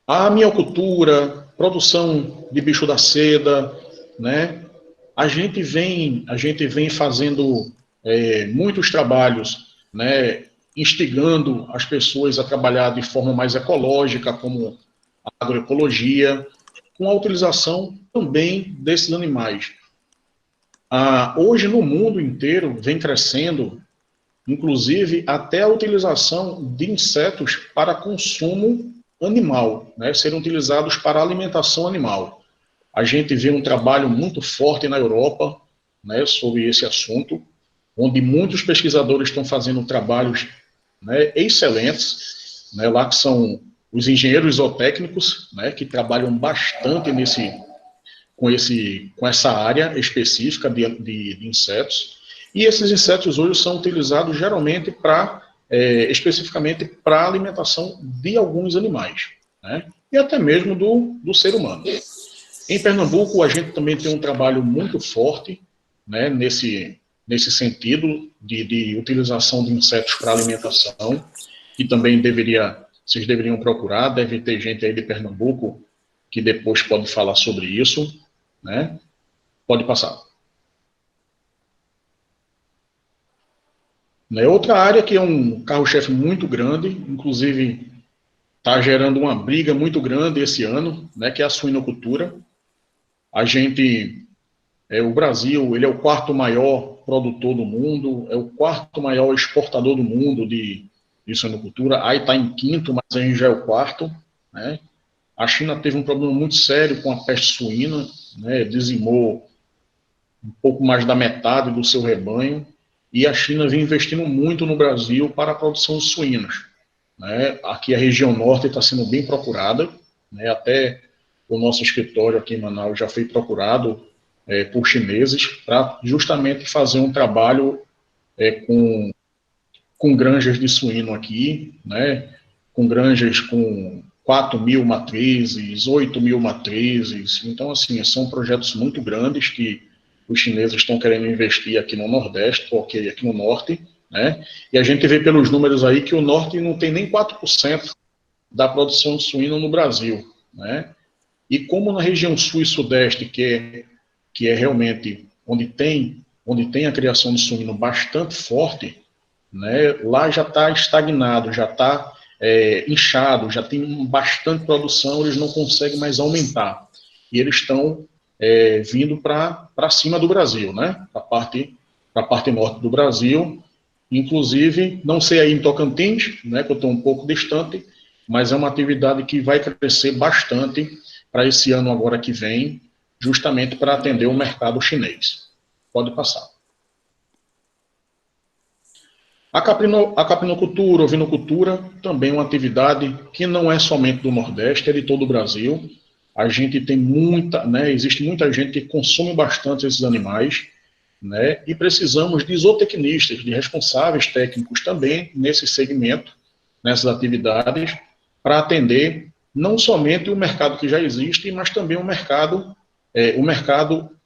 A mielicultura, produção de bicho da seda, né? A gente vem fazendo muitos trabalhos, né? Instigando as pessoas a trabalhar de forma mais ecológica, como a agroecologia, com a utilização também desses animais. Hoje, no mundo inteiro, vem crescendo, inclusive, até a utilização de insetos para consumo animal, né, serem utilizados para alimentação animal. A gente vê um trabalho muito forte na Europa, né, sobre esse assunto, onde muitos pesquisadores estão fazendo trabalhos, né, excelentes, né, lá que são os engenheiros zootécnicos, né, que trabalham bastante com essa área específica de insetos. E esses insetos hoje são utilizados geralmente especificamente para a alimentação de alguns animais, né? E até mesmo do ser humano. Em Pernambuco, a gente também tem um trabalho muito forte, né, nesse sentido de utilização de insetos para alimentação, que também vocês deveriam procurar, deve ter gente aí de Pernambuco que depois pode falar sobre isso, né? Pode passar. Outra área que é um carro-chefe muito grande, inclusive está gerando uma briga muito grande esse ano, né, que é a suinocultura. O Brasil, ele é o quarto maior produtor do mundo, é o quarto maior exportador do mundo de suinocultura. Aí está em quinto, mas a gente já é o quarto, né? A China teve um problema muito sério com a peste suína, né, dizimou um pouco mais da metade do seu rebanho, e a China vem investindo muito no Brasil para a produção de suínos, né? Aqui a região norte está sendo bem procurada, né? Até o nosso escritório aqui em Manaus já foi procurado por chineses para justamente fazer um trabalho com granjas de suíno aqui, né? Com granjas com 4.000 matrizes, 8.000 matrizes. Então, assim, são projetos muito grandes que os chineses estão querendo investir aqui no Nordeste, porque aqui no Norte, né? E a gente vê pelos números aí que o Norte não tem nem 4% da produção de suíno no Brasil, né? E como na região Sul e Sudeste, que é realmente onde tem a criação de suíno bastante forte, né? Lá já está estagnado, já está inchado, já tem bastante produção, eles não conseguem mais aumentar. E eles estão vindo para cima do Brasil, né? Para a parte norte do Brasil. Inclusive, não sei aí em Tocantins, né, que eu estou um pouco distante, mas é uma atividade que vai crescer bastante para esse ano agora que vem, justamente para atender o mercado chinês. Pode passar. A caprinocultura, ovinocultura, também é uma atividade que não é somente do Nordeste, é de todo o Brasil. A gente tem existe muita gente que consome bastante esses animais, né? E precisamos de zootecnistas, de responsáveis técnicos também nesse segmento, nessas atividades, para atender não somente o mercado que já existe, mas também o mercado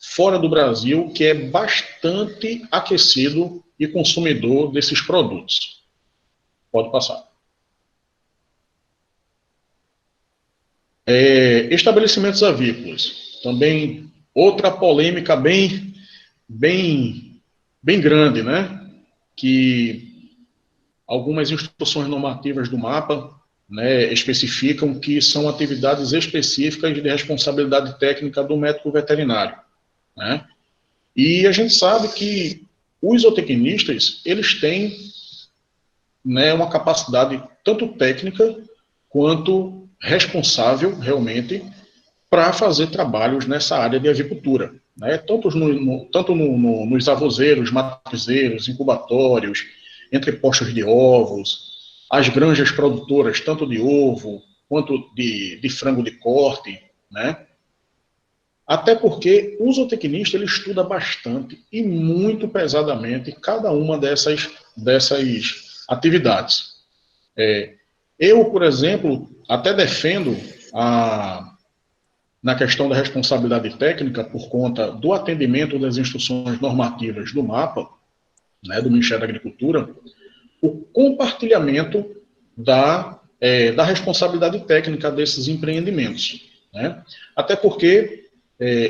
fora do Brasil, que é bastante aquecido e consumidor desses produtos. Pode passar. Estabelecimentos avícolas. Também outra polêmica bem grande, né? Que algumas instruções normativas do MAPA né, especificam que são atividades específicas de responsabilidade técnica do médico veterinário, né? E a gente sabe que os zootecnistas, eles têm, né, uma capacidade tanto técnica quanto responsável, realmente, para fazer trabalhos nessa área de avicultura, né? Tanto nos arrozeiros, matrizeiros, incubatórios, entrepostos de ovos, as granjas produtoras, tanto de ovo quanto de frango de corte, né? Até porque o zootecnista ele estuda bastante e muito pesadamente cada uma dessas atividades. Eu, por exemplo, até defendo na questão da responsabilidade técnica, por conta do atendimento das instruções normativas do MAPA, né, do Ministério da Agricultura, o compartilhamento da responsabilidade técnica desses empreendimentos, né? Até porque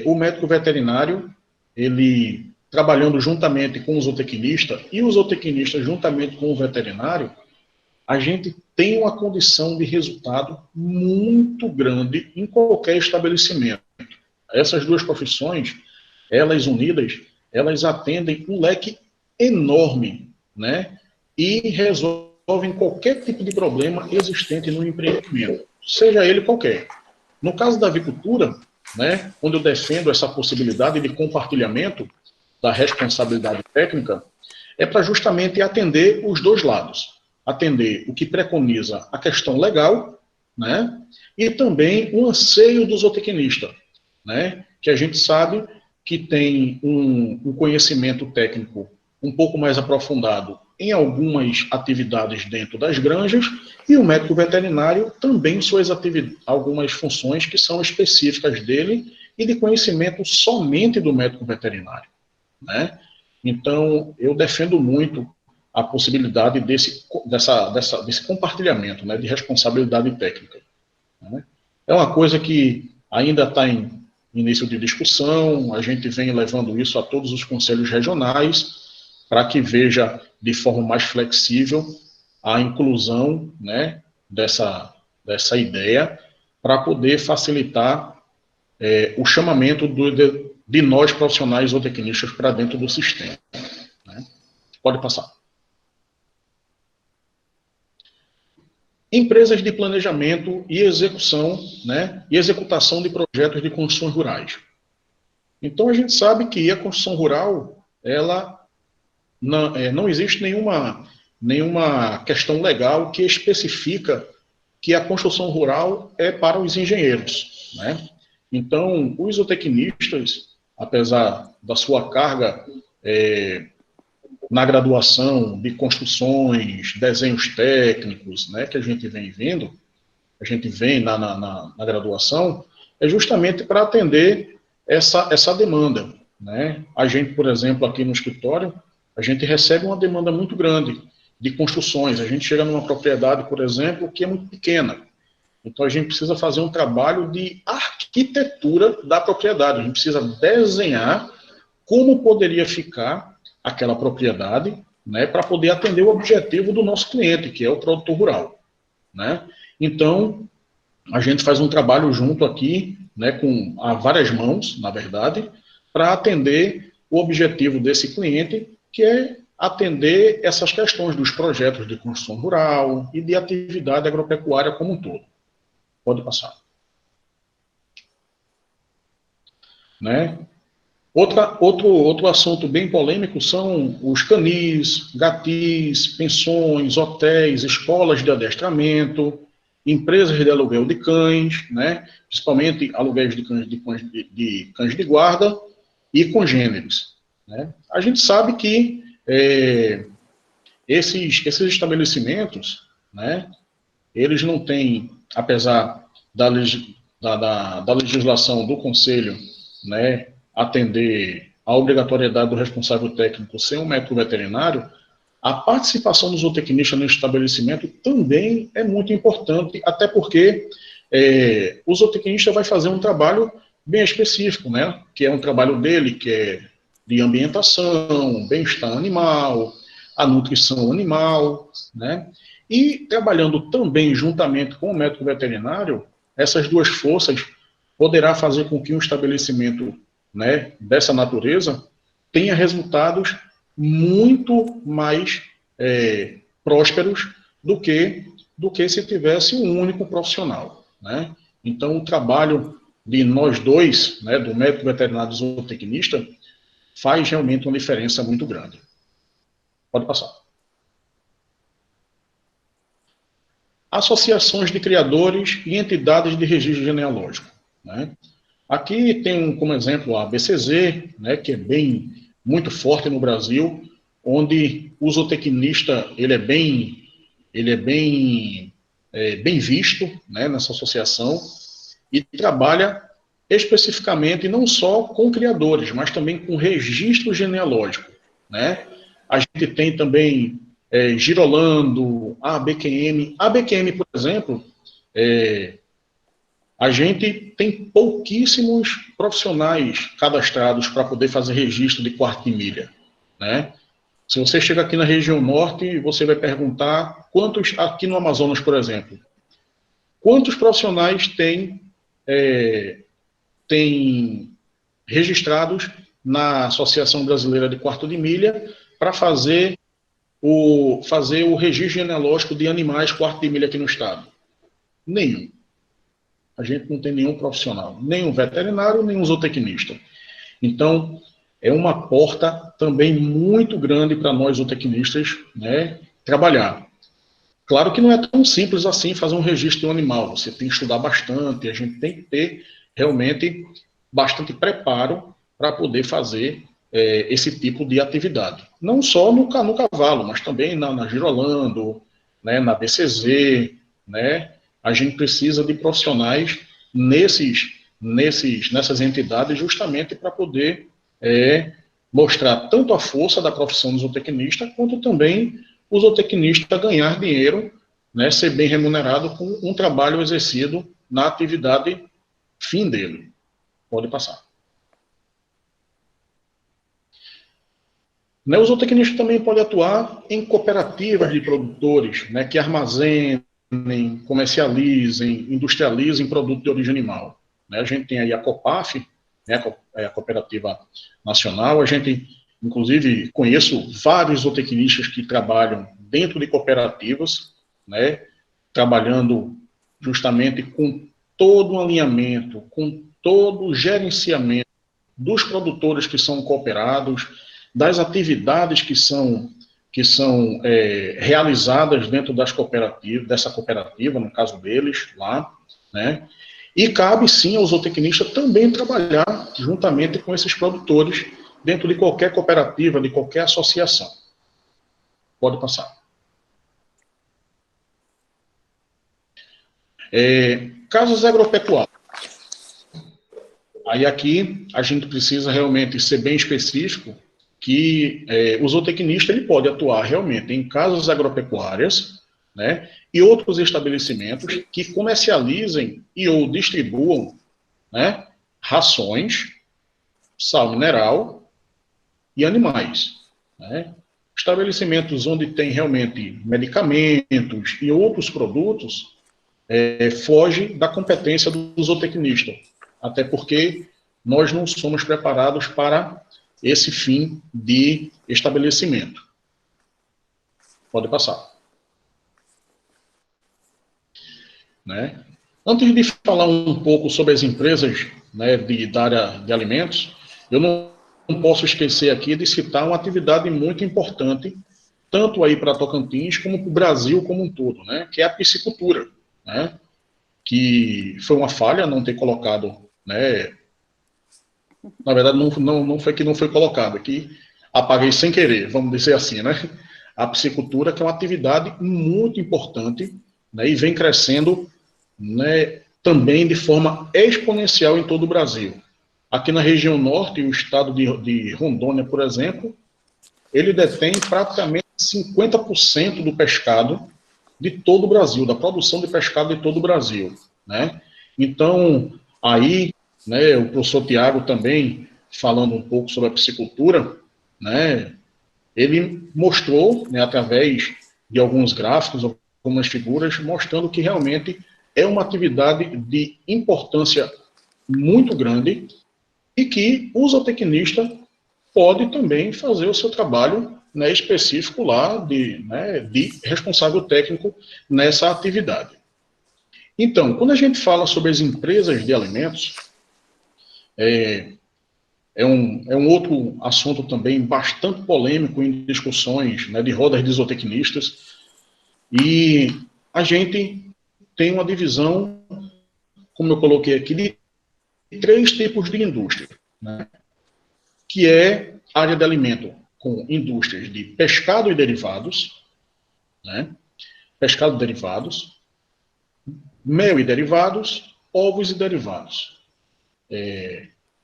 o médico veterinário, ele trabalhando juntamente com o zootecnista e o zootecnista juntamente com o veterinário, a gente tem uma condição de resultado muito grande em qualquer estabelecimento. Essas duas profissões, elas unidas, elas atendem um leque enorme, né? E resolvem qualquer tipo de problema existente no empreendimento, seja ele qualquer. No caso da avicultura, né, onde eu defendo essa possibilidade de compartilhamento da responsabilidade técnica, é para justamente atender os dois lados. Atender o que preconiza a questão legal, né, e também o anseio do zootecnista, né, que a gente sabe que tem um conhecimento técnico um pouco mais aprofundado em algumas atividades dentro das granjas, e o médico veterinário também algumas funções que são específicas dele e de conhecimento somente do médico veterinário, né? Então, eu defendo muito a possibilidade desse compartilhamento, né, de responsabilidade técnica, né? É uma coisa que ainda está em início de discussão, a gente vem levando isso a todos os conselhos regionais, para que veja de forma mais flexível a inclusão, né, dessa ideia, para poder facilitar o chamamento de nós profissionais zootecnistas para dentro do sistema, né? Pode passar. Empresas de planejamento e execução, né, e executação de projetos de construções rurais. Então, a gente sabe que a construção rural, ela não existe nenhuma questão legal que especifica que a construção rural é para os engenheiros, né? Então, os zootecnistas, apesar da sua carga na graduação de construções, desenhos técnicos, né, que a gente vem vendo, a gente vem na graduação, é justamente para atender essa demanda, né? A gente, por exemplo, aqui no escritório, a gente recebe uma demanda muito grande de construções. A gente chega numa propriedade, por exemplo, que é muito pequena. Então, a gente precisa fazer um trabalho de arquitetura da propriedade. A gente precisa desenhar como poderia ficar aquela propriedade, né, para poder atender o objetivo do nosso cliente, que é o produtor rural, né? Então, a gente faz um trabalho junto aqui, né, a várias mãos, na verdade, para atender o objetivo desse cliente, que é atender essas questões dos projetos de construção rural e de atividade agropecuária como um todo. Pode passar. Né? Outro assunto bem polêmico são os canis, gatis, pensões, hotéis, escolas de adestramento, empresas de aluguel de cães, né? Principalmente aluguéis de cães de guarda e congêneres, né? A gente sabe que esses estabelecimentos, né, eles não têm, apesar da legislação do Conselho, né, atender a obrigatoriedade do responsável técnico ser um médico veterinário, a participação do zootecnista no estabelecimento também é muito importante, até porque o zootecnista vai fazer um trabalho bem específico, né, que é um trabalho dele, que é de ambientação, bem-estar animal, a nutrição animal, né? E trabalhando também juntamente com o médico veterinário, essas duas forças poderá fazer com que um estabelecimento, né, dessa natureza tenha resultados muito mais prósperos do que se tivesse um único profissional, né? Então, o trabalho de nós dois, né, do médico veterinário e do zootecnista, faz realmente uma diferença muito grande. Pode passar. Associações de criadores e entidades de registro genealógico, né? Aqui tem como exemplo a BCZ, né, que é muito forte no Brasil, onde o zootecnista ele é bem visto, né, nessa associação, e trabalha especificamente não só com criadores, mas também com registro genealógico, né? A gente tem também Girolando, a ABQM. A ABQM, por exemplo, a gente tem pouquíssimos profissionais cadastrados para poder fazer registro de quarto de milha, né? Se você chega aqui na região norte, você vai perguntar quantos, aqui no Amazonas, por exemplo, quantos profissionais tem registrados na Associação Brasileira de Quarto de Milha para fazer o registro genealógico de animais quarto de milha aqui no estado? Nenhum. A gente não tem nenhum profissional, nenhum veterinário, nenhum zootecnista. Então, é uma porta também muito grande para nós zootecnistas, né, trabalhar. Claro que não é tão simples assim fazer um registro de um animal. Você tem que estudar bastante, a gente tem que ter realmente bastante preparo para poder fazer esse tipo de atividade. Não só no cavalo, mas também na Girolando, né, na BCZ, né? A gente precisa de profissionais nessas entidades justamente para poder mostrar tanto a força da profissão do zootecnista, quanto também o zootecnista ganhar dinheiro, né, ser bem remunerado com um trabalho exercido na atividade fim dele. Pode passar. O zootecnista também pode atuar em cooperativas de produtores, né, que armazenem, comercializem, industrializem produto de origem animal. A gente tem aí a COPAF, né, a Cooperativa Nacional. A gente, inclusive, conheço vários zootecnistas que trabalham dentro de cooperativas, né, trabalhando justamente com todo o alinhamento, com todo o gerenciamento dos produtores que são cooperados, das atividades que são realizadas dentro dessa cooperativa, no caso deles, lá, né? E cabe sim ao zootecnista também trabalhar juntamente com esses produtores dentro de qualquer cooperativa, de qualquer associação. Pode passar. Casos agropecuários. Aí aqui a gente precisa realmente ser bem específico que o zootecnista ele pode atuar realmente em casas agropecuárias, né, e outros estabelecimentos que comercializem e ou distribuam, né, rações, sal mineral e animais, né. Estabelecimentos onde tem realmente medicamentos e outros produtos foge da competência do zootecnista, até porque nós não somos preparados para esse fim de estabelecimento. Pode passar. Né? Antes de falar um pouco sobre as empresas, né, da área de alimentos, eu não posso esquecer aqui de citar uma atividade muito importante, tanto aí para Tocantins como para o Brasil como um todo, né, que é a piscicultura, né, que foi uma falha não ter colocado, né, na verdade não foi que não foi colocado, é que apaguei sem querer, vamos dizer assim, né, a piscicultura, que é uma atividade muito importante, né, e vem crescendo, né, também de forma exponencial em todo o Brasil. Aqui na região norte, o estado de Rondônia, por exemplo, ele detém praticamente 50% do pescado de todo o Brasil, da produção de pescado de todo o Brasil, né? Então, aí, né, o professor Tiago também, falando um pouco sobre a piscicultura, né, ele mostrou, né, através de alguns gráficos, como nas figuras, mostrando que realmente é uma atividade de importância muito grande e que o zootecnista pode também fazer o seu trabalho, né, específico lá de responsável técnico nessa atividade. Então, quando a gente fala sobre as empresas de alimentos, é um outro assunto também bastante polêmico em discussões, né, de rodas de zootecnistas, e a gente tem uma divisão, como eu coloquei aqui, de 3 tipos de indústria, né, que é área de alimento com indústrias de pescado e derivados, né, pescado e derivados, mel e derivados, ovos e derivados.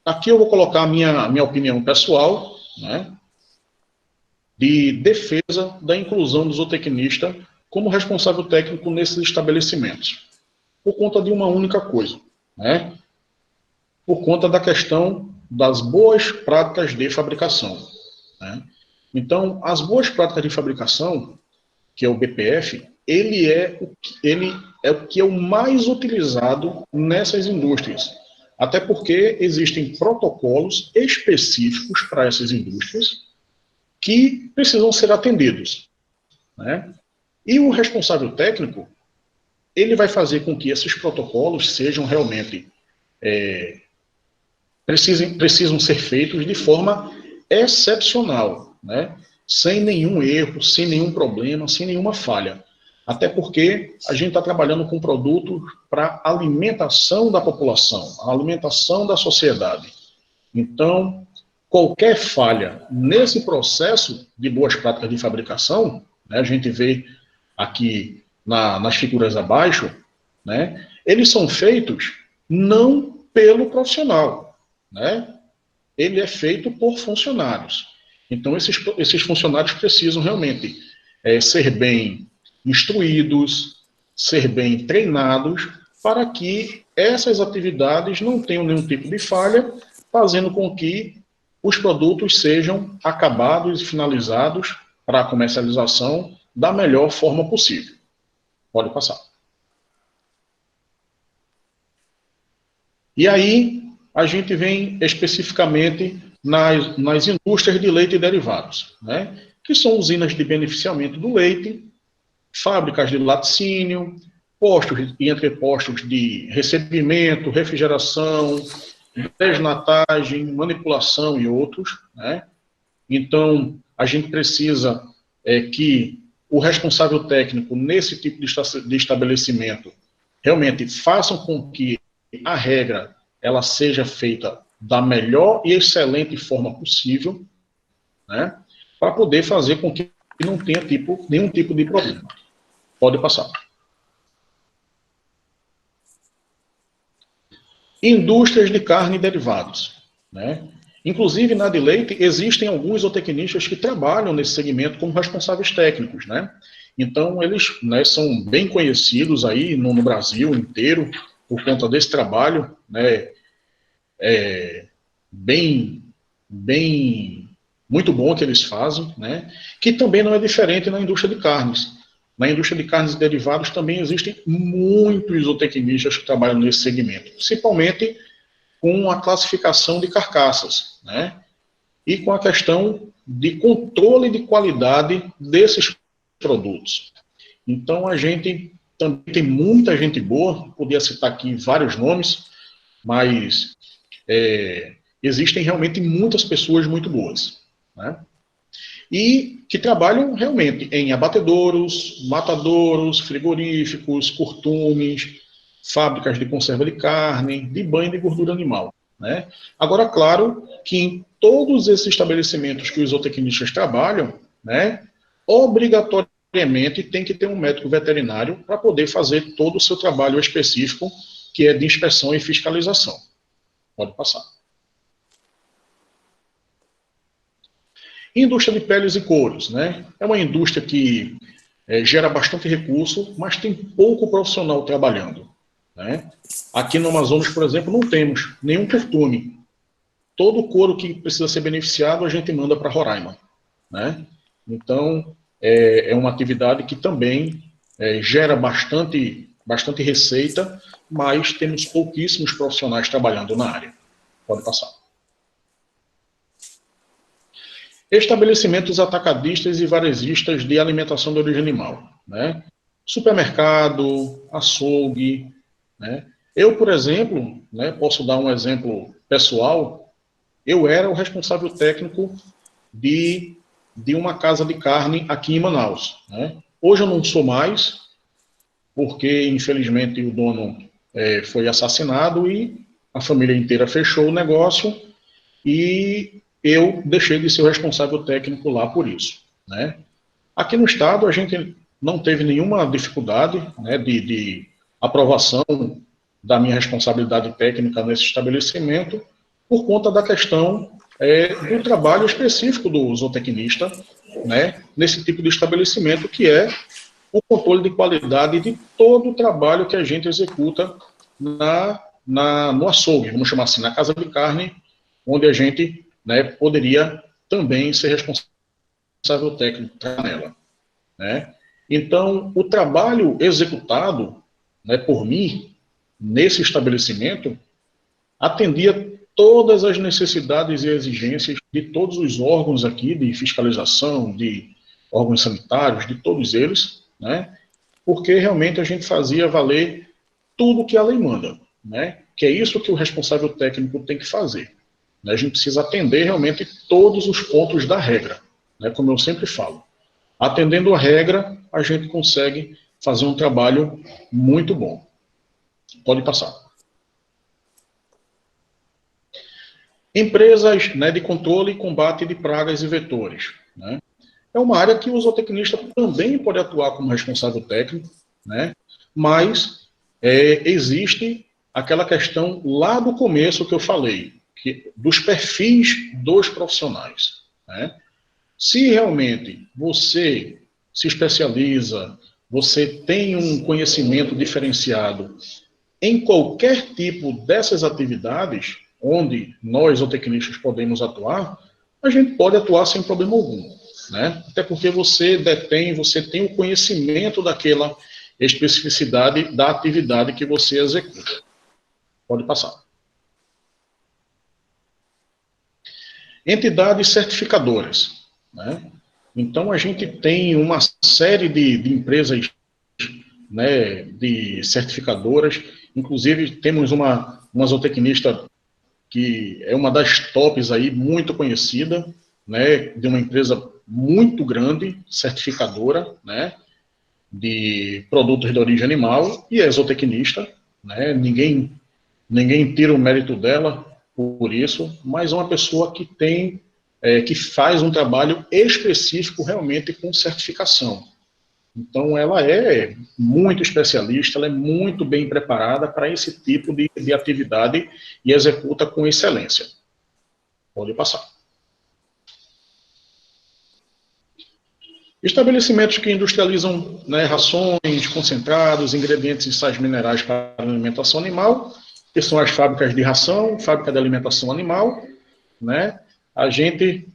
Aqui eu vou colocar a minha opinião pessoal, né, de defesa da inclusão do zootecnista como responsável técnico nesses estabelecimentos, por conta de uma única coisa, né, por conta da questão das boas práticas de fabricação, né. Então, as boas práticas de fabricação, que é o BPF, ele é o que é o mais utilizado nessas indústrias. Até porque existem protocolos específicos para essas indústrias que precisam ser atendidos, né? E o responsável técnico, ele vai fazer com que esses protocolos sejam realmente, precisam ser feitos de forma excepcional, né? Sem nenhum erro, sem nenhum problema, sem nenhuma falha. Até porque a gente está trabalhando com produtos para alimentação da população, a alimentação da sociedade. Então, qualquer falha nesse processo de boas práticas de fabricação, né, a gente vê aqui nas figuras abaixo, né, eles são feitos não pelo profissional, né, ele é feito por funcionários. Então, esses funcionários precisam realmente ser bem instruídos, ser bem treinados, para que essas atividades não tenham nenhum tipo de falha, fazendo com que os produtos sejam acabados e finalizados para a comercialização da melhor forma possível. Pode passar. E aí, a gente vem especificamente nas indústrias de leite e derivados, né, que são usinas de beneficiamento do leite, fábricas de laticínio, postos e entrepostos de recebimento, refrigeração, desnatagem, manipulação e outros, né? Então, a gente precisa que o responsável técnico nesse tipo de estabelecimento realmente façam com que a regra ela seja feita da melhor e excelente forma possível, né? Para poder fazer com que não tenha nenhum tipo de problema. Pode passar. Indústrias de carne e derivados, né? Inclusive, na de leite, existem alguns zootecnistas que trabalham nesse segmento como responsáveis técnicos, né? Então, eles, né, são bem conhecidos aí no Brasil inteiro por conta desse trabalho, né? Muito bom que eles fazem, né? Que também não é diferente na indústria de carnes. Na indústria de carnes e derivados também existem muitos zootecnistas que trabalham nesse segmento, principalmente com a classificação de carcaças, né? E com a questão de controle de qualidade desses produtos. Então, a gente também tem muita gente boa, podia citar aqui vários nomes, mas existem realmente muitas pessoas muito boas, né? E que trabalham realmente em abatedouros, matadouros, frigoríficos, curtumes, fábricas de conserva de carne, de banho de gordura animal, né? Agora, claro que em todos esses estabelecimentos que os zootecnistas trabalham, né, obrigatoriamente tem que ter um médico veterinário para poder fazer todo o seu trabalho específico, que é de inspeção e fiscalização. Pode passar. Indústria de peles e couros, né? É uma indústria que gera bastante recurso, mas tem pouco profissional trabalhando, né? Aqui no Amazonas, por exemplo, não temos nenhum curtume. Todo o couro que precisa ser beneficiado, a gente manda para Roraima, né? Então, é uma atividade que também gera bastante receita, mas temos pouquíssimos profissionais trabalhando na área. Pode passar. Estabelecimentos atacadistas e varejistas de alimentação de origem animal, né? Supermercado, açougue, né? Eu, por exemplo, né, posso dar um exemplo pessoal, eu era o responsável técnico de uma casa de carne aqui em Manaus, né? Hoje eu não sou mais, porque infelizmente o dono foi assassinado e a família inteira fechou o negócio e eu deixei de ser o responsável técnico lá por isso, né? Aqui no estado a gente não teve nenhuma dificuldade, né, de aprovação da minha responsabilidade técnica nesse estabelecimento por conta da questão do trabalho específico do zootecnista, né, nesse tipo de estabelecimento, que é o controle de qualidade de todo o trabalho que a gente executa no açougue, vamos chamar assim, na casa de carne, onde a gente, né, poderia também ser responsável técnico nela, né? Então, o trabalho executado, né, por mim, nesse estabelecimento, atendia todas as necessidades e exigências de todos os órgãos aqui, de fiscalização, de órgãos sanitários, de todos eles, né? Porque realmente a gente fazia valer tudo que a lei manda, né? Que é isso que o responsável técnico tem que fazer. A gente precisa atender realmente todos os pontos da regra, né? Como eu sempre falo. Atendendo a regra, a gente consegue fazer um trabalho muito bom. Pode passar. Empresas, né, de controle e combate de pragas e vetores, né? É uma área que o zootecnista também pode atuar como responsável técnico, né? Mas existe aquela questão lá do começo que eu falei, dos perfis dos profissionais, né? Se realmente você se especializa, você tem um conhecimento diferenciado em qualquer tipo dessas atividades, onde nós, zootecnistas, podemos atuar, a gente pode atuar sem problema algum, né? Até porque você tem o conhecimento daquela especificidade da atividade que você executa. Pode passar. Entidades certificadoras, né? Então, a gente tem uma série de empresas, né, de certificadoras, inclusive temos uma zootecnista que é uma das tops aí, muito conhecida, né, de uma empresa muito grande, certificadora, né, de produtos de origem animal, e é zootecnista, né, ninguém tira o mérito dela por isso, mas é uma pessoa que que faz um trabalho específico realmente com certificação. Então, ela é muito especialista, ela é muito bem preparada para esse tipo de atividade e executa com excelência. Pode passar. Estabelecimentos que industrializam, né, rações, concentrados, ingredientes e sais minerais para alimentação animal, que são as fábricas de ração, fábrica de alimentação animal, né? A gente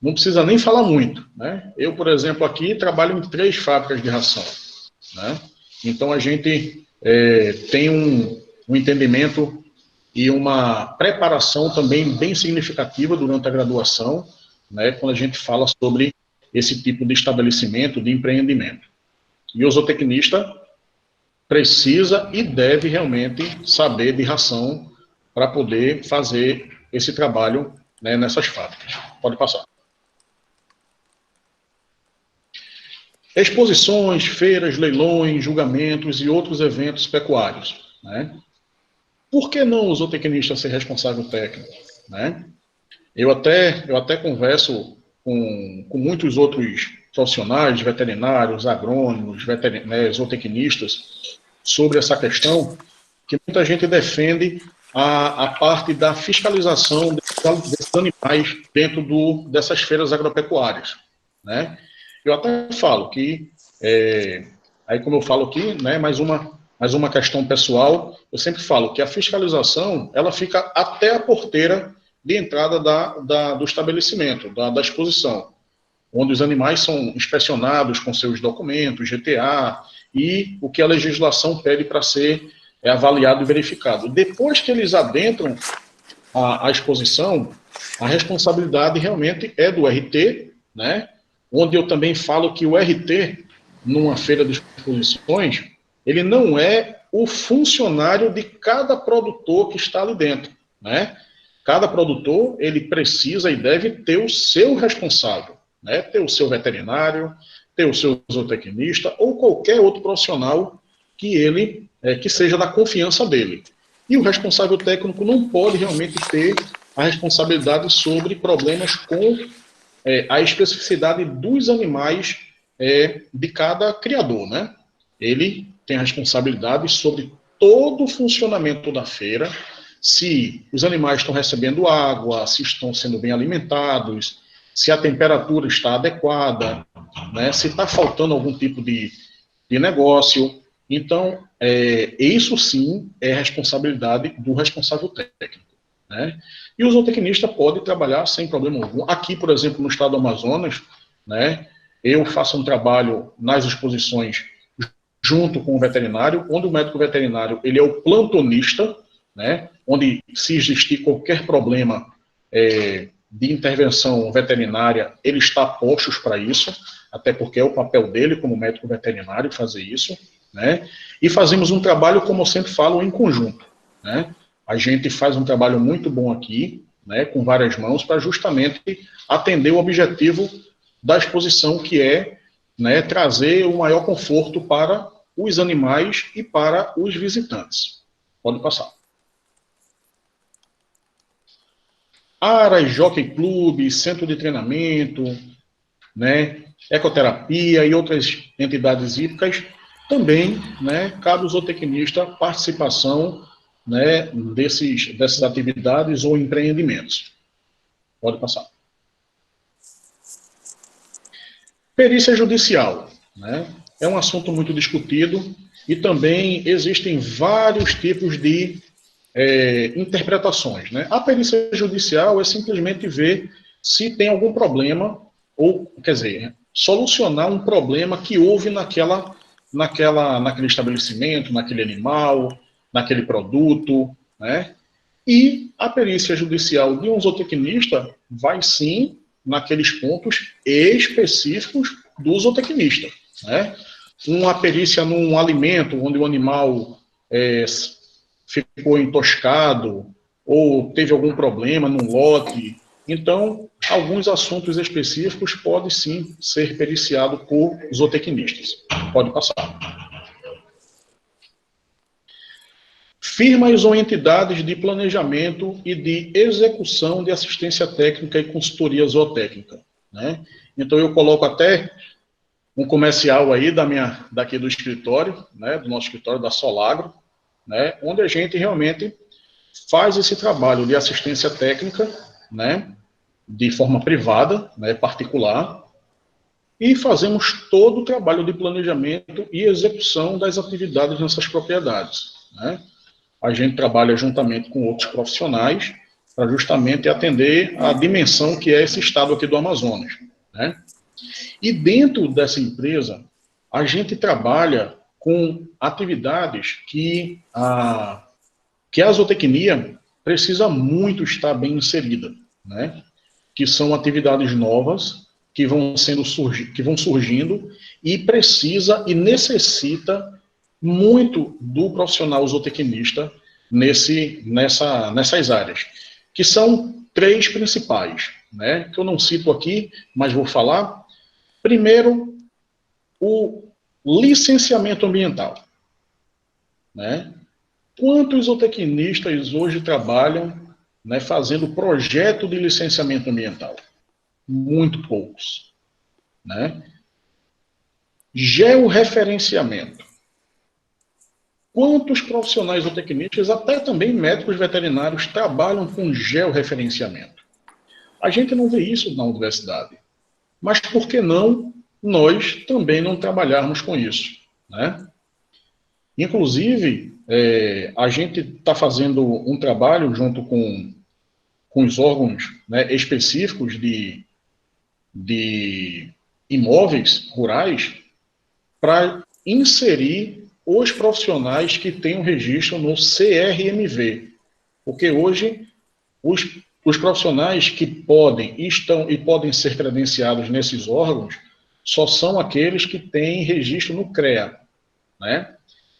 não precisa nem falar muito, né? Eu, por exemplo, aqui trabalho em 3 fábricas de ração, né? Então, a gente tem um entendimento e uma preparação também bem significativa durante a graduação, né? Quando a gente fala sobre esse tipo de estabelecimento, de empreendimento. E o zootecnista precisa e deve realmente saber de ração para poder fazer esse trabalho, né, nessas fábricas. Pode passar. Exposições, feiras, leilões, julgamentos e outros eventos pecuários, né? Por que não o zootecnista ser responsável técnico, né? Eu até converso com muitos outros profissionais, veterinários, agrônomos, zootecnistas, sobre essa questão, que muita gente defende a parte da fiscalização desses animais dentro dessas feiras agropecuárias, né? Eu até falo que, aí como eu falo aqui, né, mais uma questão pessoal, eu sempre falo que a fiscalização, ela fica até a porteira de entrada do estabelecimento, da exposição, onde os animais são inspecionados com seus documentos, GTA, e o que a legislação pede para ser avaliado e verificado. Depois que eles adentram a exposição, a responsabilidade realmente é do RT, né? Onde eu também falo que o RT, numa feira de exposições, ele não é o funcionário de cada produtor que está ali dentro, né? Cada produtor, ele precisa e deve ter o seu responsável, né? Ter o seu veterinário, ter o seu zootecnista ou qualquer outro profissional que ele, que seja da confiança dele. E o responsável técnico não pode realmente ter a responsabilidade sobre problemas com a especificidade dos animais de cada criador, né? Ele tem a responsabilidade sobre todo o funcionamento da feira, se os animais estão recebendo água, se estão sendo bem alimentados, se a temperatura está adequada, né? Se está faltando algum tipo de negócio. Então, isso sim é responsabilidade do responsável técnico, né? E o zootecnista pode trabalhar sem problema algum. Aqui, por exemplo, no estado do Amazonas, né, eu faço um trabalho nas exposições junto com o veterinário, onde o médico veterinário ele é o plantonista, né, onde se existir qualquer problema de intervenção veterinária, ele está postos para isso, até porque é o papel dele como médico veterinário fazer isso, né? E fazemos um trabalho, como eu sempre falo, em conjunto, né? A gente faz um trabalho muito bom aqui, né, com várias mãos, para justamente atender o objetivo da exposição, que é, né, trazer o maior conforto para os animais e para os visitantes. Pode passar. Aras, Jockey Club, Centro de Treinamento, né, Ecoterapia e outras entidades hípicas, também, né, cabe ao zootecnista participação, né, dessas atividades ou empreendimentos. Pode passar. Perícia judicial, né, é um assunto muito discutido e também existem vários tipos de interpretações, né? A perícia judicial é simplesmente ver se tem algum problema, ou, quer dizer, solucionar um problema que houve naquele estabelecimento, naquele animal, naquele produto, né? E a perícia judicial de um zootecnista vai sim naqueles pontos específicos do zootecnista, né? Uma perícia num alimento onde o animal ficou intoscado ou teve algum problema num lote. Então, alguns assuntos específicos podem sim ser periciados por zootecnistas. Pode passar. Firmas ou entidades de planejamento e de execução de assistência técnica e consultoria zootécnica, né? Então, eu coloco até um comercial aí daqui do escritório, né, do nosso escritório da Solagro, né, onde a gente realmente faz esse trabalho de assistência técnica, né, de forma privada, né, particular, e fazemos todo o trabalho de planejamento e execução das atividades nessas propriedades, né. A gente trabalha juntamente com outros profissionais para justamente atender a dimensão que é esse estado aqui do Amazonas, né. E dentro dessa empresa, a gente trabalha com atividades que a zootecnia precisa muito estar bem inserida, né? Que são atividades novas que vão surgindo e precisa e necessita muito do profissional zootecnista nessas áreas, que são três principais, né? Que eu não cito aqui, mas vou falar. Primeiro, o licenciamento ambiental, né? Quantos zootecnistas hoje trabalham, né, fazendo projeto de licenciamento ambiental? Muito poucos, né? Georreferenciamento. Quantos profissionais zootecnistas, até também médicos veterinários, trabalham com georreferenciamento? A gente não vê isso na universidade. Mas por que não nós também não trabalharmos com isso, né? Inclusive, a gente está fazendo um trabalho junto com os órgãos, né, específicos de imóveis rurais para inserir os profissionais que têm um registro no CRMV, porque hoje os profissionais que podem ser credenciados nesses órgãos só são aqueles que têm registro no CREA, né?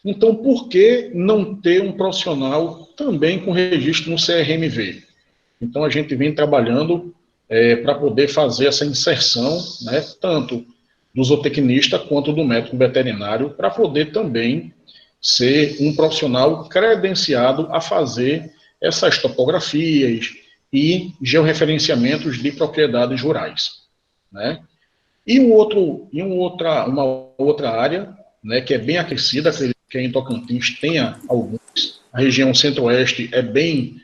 Então, por que não ter um profissional também com registro no CRMV? Então, a gente vem trabalhando para poder fazer essa inserção, né, tanto do zootecnista quanto do médico veterinário, para poder também ser um profissional credenciado a fazer essas topografias e georreferenciamentos de propriedades rurais, né? E uma outra área, né, que é bem aquecida, que em Tocantins tenha alguns, a região centro-oeste é bem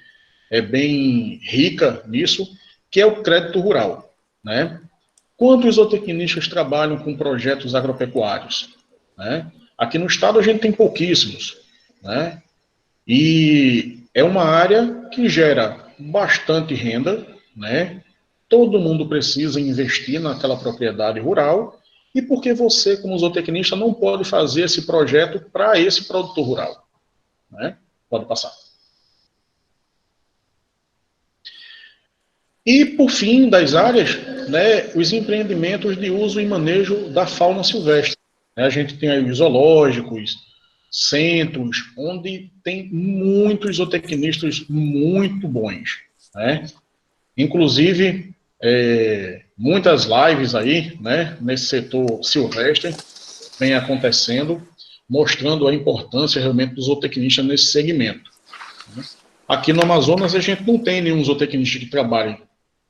rica nisso, que é o crédito rural, né? Quantos zootecnistas trabalham com projetos agropecuários, né? Aqui no estado a gente tem pouquíssimos, né? E é uma área que gera bastante renda, né? Todo mundo precisa investir naquela propriedade rural, e porque você, como zootecnista, não pode fazer esse projeto para esse produtor rural, né? Pode passar. E, por fim, das áreas, né, os empreendimentos de uso e manejo da fauna silvestre. A gente tem aí os zoológicos, centros, onde tem muitos zootecnistas muito bons, né? Inclusive, muitas lives aí, né, nesse setor silvestre, vem acontecendo, mostrando a importância realmente do zootecnista nesse segmento. Aqui no Amazonas, a gente não tem nenhum zootecnista que trabalhe,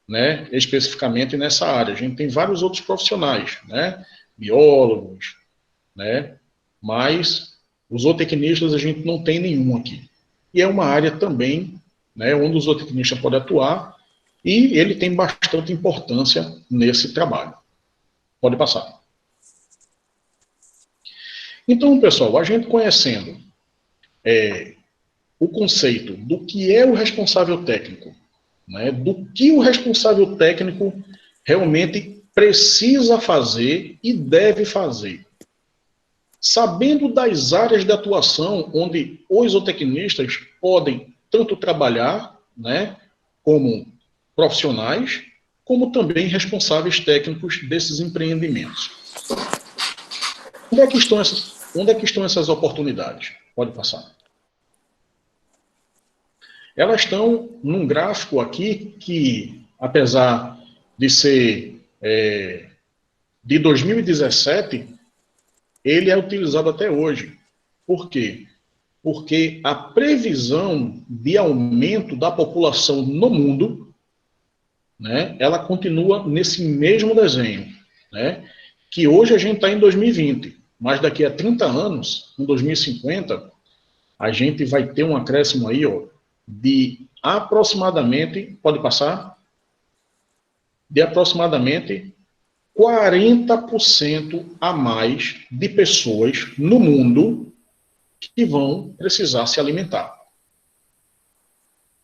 né, especificamente nessa área. A gente tem vários outros profissionais, né, biólogos, né, mas os zootecnistas a gente não tem nenhum aqui. E é uma área também, né, onde o zootecnista pode atuar, e ele tem bastante importância nesse trabalho. Pode passar. Então, pessoal, a gente conhecendo o conceito do que é o responsável técnico, né, do que o responsável técnico realmente precisa fazer e deve fazer. Sabendo das áreas de atuação onde os zootecnistas podem tanto trabalhar, né, como profissionais, como também responsáveis técnicos desses empreendimentos. Onde é que estão essas oportunidades? Pode passar. Elas estão num gráfico aqui que, apesar de ser de 2017, ele é utilizado até hoje. Por quê? Porque a previsão de aumento da população no mundo, né, ela continua nesse mesmo desenho, né, que hoje a gente está em 2020, mas daqui a 30 anos, em 2050, a gente vai ter um acréscimo aí, ó, de aproximadamente, pode passar? De aproximadamente 40% a mais de pessoas no mundo que vão precisar se alimentar.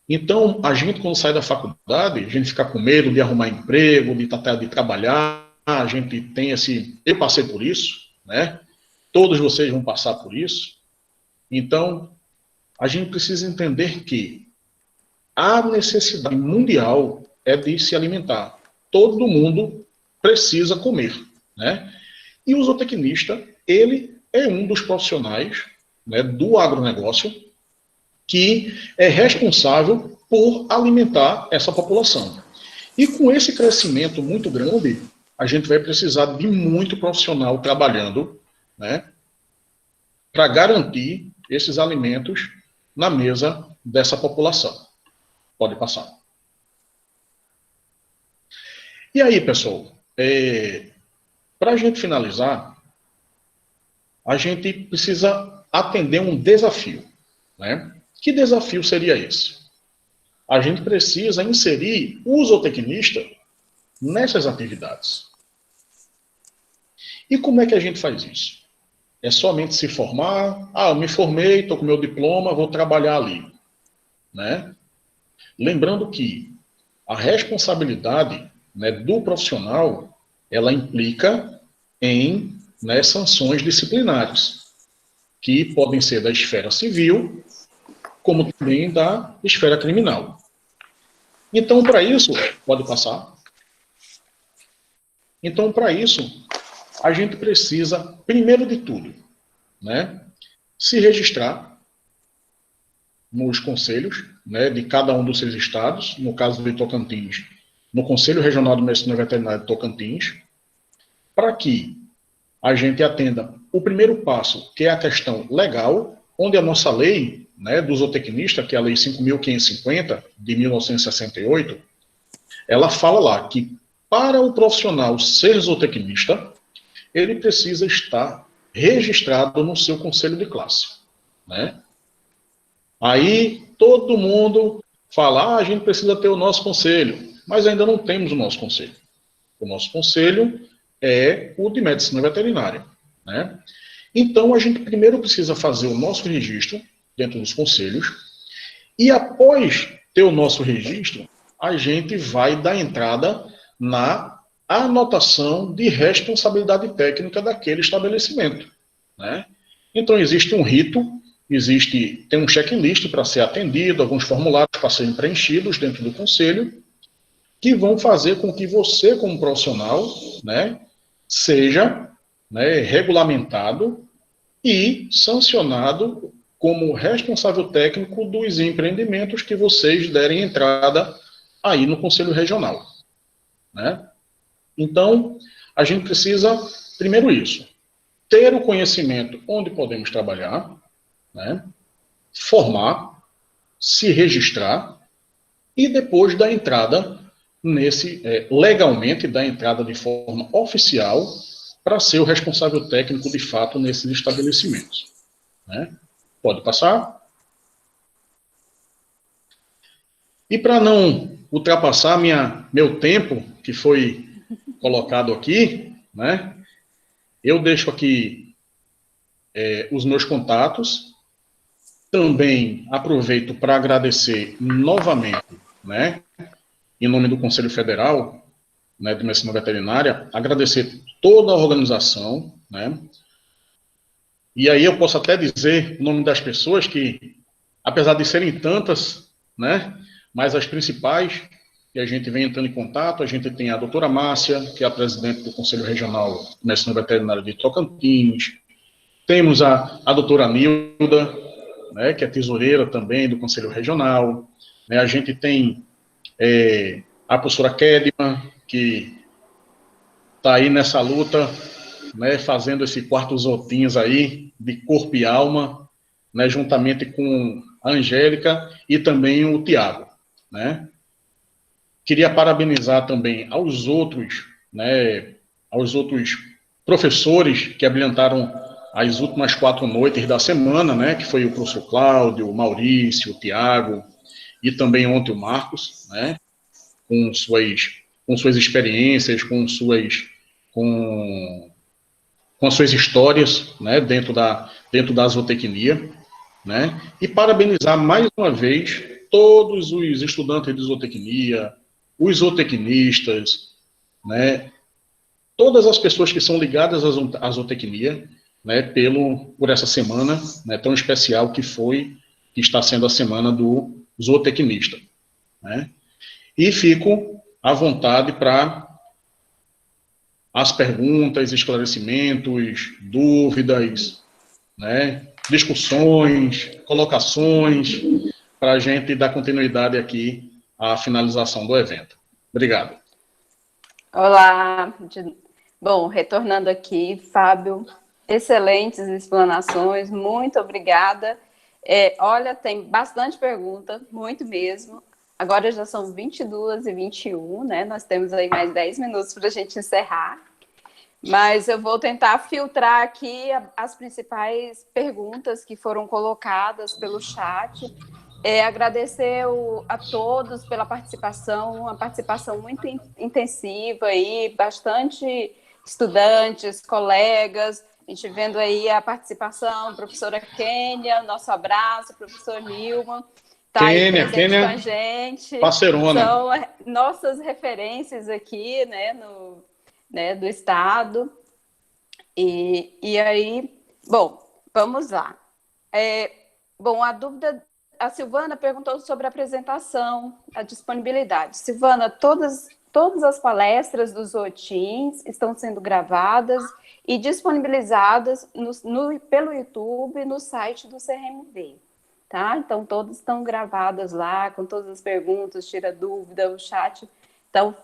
Então, a gente, quando sai da faculdade, a gente fica com medo de arrumar emprego, de trabalhar, a gente tem esse... Eu passei por isso, né? Todos vocês vão passar por isso. Então, a gente precisa entender que a necessidade mundial é de se alimentar. Todo mundo precisa comer, né? E o zootecnista, ele é um dos profissionais, né, do agronegócio que é responsável por alimentar essa população. E com esse crescimento muito grande, a gente vai precisar de muito profissional trabalhando, né, para garantir esses alimentos na mesa dessa população. Pode passar. E aí, pessoal, para a gente finalizar, a gente precisa atender um desafio, né? Que desafio seria esse? A gente precisa inserir o zootecnista nessas atividades. E como é que a gente faz isso? É somente se formar, eu me formei, estou com meu diploma, vou trabalhar ali, né? Lembrando que a responsabilidade, né, do profissional, ela implica em né, sanções disciplinares, que podem ser da esfera civil, como também da esfera criminal. Então, para isso, pode passar. Então, para isso, a gente precisa, primeiro de tudo, né, se registrar nos conselhos, né, de cada um dos seus estados, no caso do Tocantins, no Conselho Regional de Medicina Veterinária de Tocantins, para que a gente atenda o primeiro passo, que é a questão legal, onde a nossa lei, né, do zootecnista, que é a Lei 5.550, de 1968, ela fala lá que para o profissional ser zootecnista, ele precisa estar registrado no seu conselho de classe, né? Aí todo mundo fala, a gente precisa ter o nosso conselho, mas ainda não temos o nosso conselho. O nosso conselho é o de medicina veterinária, né? Então a gente primeiro precisa fazer o nosso registro dentro dos conselhos e após ter o nosso registro, a gente vai dar entrada na anotação de responsabilidade técnica daquele estabelecimento, né? Então existe um rito, tem um checklist para ser atendido, alguns formulários para serem preenchidos dentro do conselho, que vão fazer com que você, como profissional, né, seja, né, regulamentado e sancionado como responsável técnico dos empreendimentos que vocês derem entrada aí no Conselho Regional, né? Então, a gente precisa, primeiro isso, ter o conhecimento onde podemos trabalhar, né, formar, se registrar e depois dar entrada legalmente, dar entrada de forma oficial para ser o responsável técnico de fato nesses estabelecimentos, né? Pode passar. E para não ultrapassar meu tempo, que foi colocado aqui, né, eu deixo aqui os meus contatos. Também aproveito para agradecer novamente, né, em nome do Conselho Federal, né, de Medicina Veterinária, agradecer toda a organização, né, e aí eu posso até dizer o nome das pessoas que, apesar de serem tantas, né, mas as principais que a gente vem entrando em contato, a gente tem a doutora Márcia, que é a presidente do Conselho Regional de Medicina Veterinária de Tocantins, temos a doutora Nilda, né, que é tesoureira também do Conselho Regional, né, a gente tem a professora Kedma, que está aí nessa luta, né, fazendo esse quarto Zotins aí, de corpo e alma, né, juntamente com a Angélica e também o Tiago, né. Queria parabenizar também aos outros, né, aos outros professores que abrilhantaram as últimas 4 noites da semana, né, que foi o professor Cláudio, o Maurício, o Tiago, e também ontem o Marcos, né, com suas experiências, com as suas histórias, né, dentro da zootecnia, né, e parabenizar mais uma vez todos os estudantes de zootecnia, os zootecnistas, né, todas as pessoas que são ligadas à zootecnia, né, por essa semana, né, tão especial que está sendo a semana do zootecnista, né? E fico à vontade para as perguntas, esclarecimentos, dúvidas, né, discussões, colocações, para a gente dar continuidade aqui à finalização do evento. Obrigado. Olá. Bom, retornando aqui, Fábio, excelentes explanações, muito obrigada. Olha, tem bastante pergunta, muito mesmo. Agora já são 22h21, né? Nós temos aí mais 10 minutos para a gente encerrar. Mas eu vou tentar filtrar aqui as principais perguntas que foram colocadas pelo chat. Agradecer a todos pela participação, uma participação muito intensiva aí, bastante estudantes, colegas, a gente vendo aí a participação, professora Kênia, nosso abraço, professor Nilman, está aí presente com a gente. Parceirona. São nossas referências aqui, né, do Estado. E aí, bom, vamos lá. Bom, a dúvida, a Silvana perguntou sobre a apresentação, a disponibilidade. Silvana, todas as palestras dos OTINs estão sendo gravadas e disponibilizadas pelo YouTube e no site do CRMV, tá? Então, todas estão gravadas lá, com todas as perguntas, tira dúvida, o chat. Então,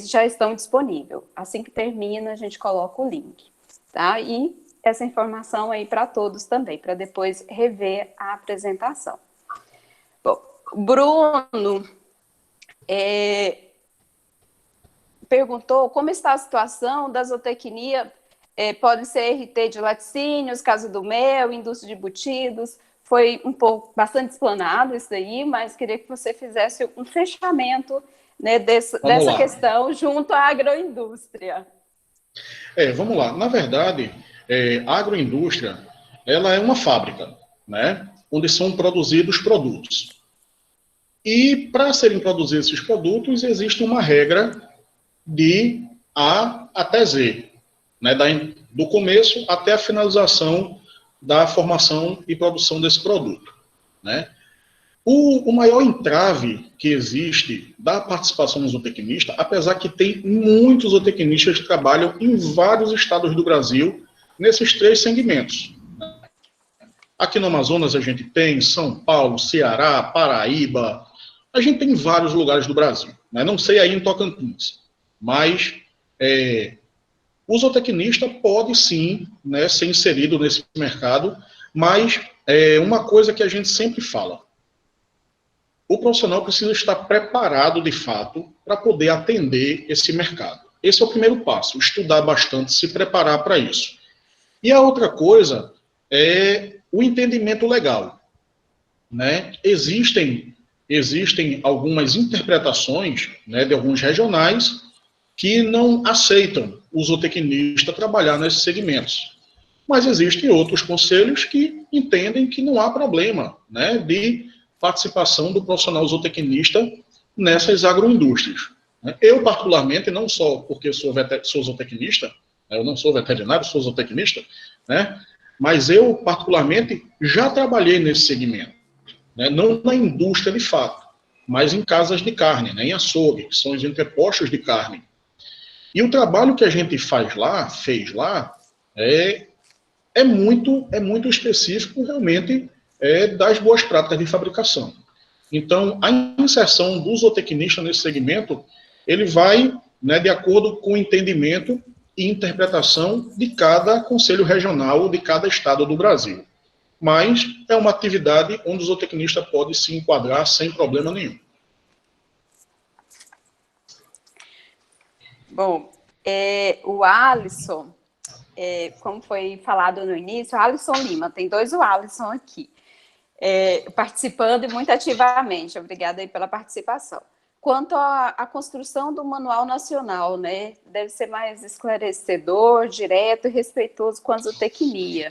já estão disponíveis. Assim que termina, a gente coloca o link, tá? E essa informação aí para todos também, para depois rever a apresentação. Bom, Bruno perguntou como está a situação da zootecnia, pode ser RT de laticínios, casa do mel, indústria de embutidos. Foi bastante explanado isso aí, mas queria que você fizesse um fechamento, né, dessa questão junto à agroindústria. Vamos lá. Na verdade, a agroindústria, ela é uma fábrica, né, onde são produzidos produtos. E para serem produzidos esses produtos, existe uma regra de A até Z, né, do começo até a finalização da formação e produção desse produto, né? O maior entrave que existe da participação do zootecnista, apesar que tem muitos zootecnistas que trabalham em vários estados do Brasil, nesses 3 segmentos. Aqui no Amazonas a gente tem São Paulo, Ceará, Paraíba, a gente tem em vários lugares do Brasil, né? Não sei aí em Tocantins, mas o zootecnista pode sim, né, ser inserido nesse mercado, mas uma coisa que a gente sempre fala, o profissional precisa estar preparado, de fato, para poder atender esse mercado. Esse é o primeiro passo, estudar bastante, se preparar para isso. E a outra coisa é o entendimento legal, né? Existem algumas interpretações, né, de alguns regionais que não aceitam o zootecnista trabalhar nesses segmentos. Mas existem outros conselhos que entendem que não há problema, né, de participação do profissional zootecnista nessas agroindústrias. Eu, particularmente, não só porque sou zootecnista, eu não sou veterinário, sou zootecnista, né, mas eu, particularmente, já trabalhei nesse segmento, né, não na indústria de fato, mas em casas de carne, né, em açougue, que são os entrepostos de carne. E o trabalho que a gente fez lá, é muito específico, realmente, das boas práticas de fabricação. Então, a inserção do zootecnista nesse segmento, ele vai, né, de acordo com o entendimento e interpretação de cada conselho regional de cada estado do Brasil. Mas é uma atividade onde o zootecnista pode se enquadrar sem problema nenhum. Bom, o Alisson, como foi falado no início, o Alisson Lima, tem 2 Alisson aqui, participando e muito ativamente. Obrigada aí pela participação. Quanto à construção do Manual Nacional, né, deve ser mais esclarecedor, direto e respeitoso com a zootecnia.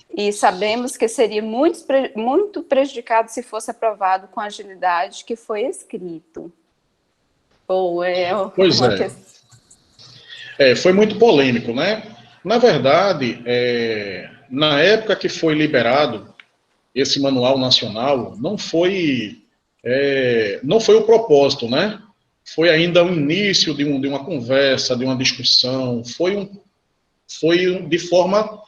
E sabemos que seria muito prejudicado se fosse aprovado com a agilidade que foi escrito. Bom, pois uma questão. Foi muito polêmico, né? Na verdade, na época que foi liberado esse manual nacional, não foi o propósito, né? Foi ainda o início de uma conversa, de uma discussão, foi de forma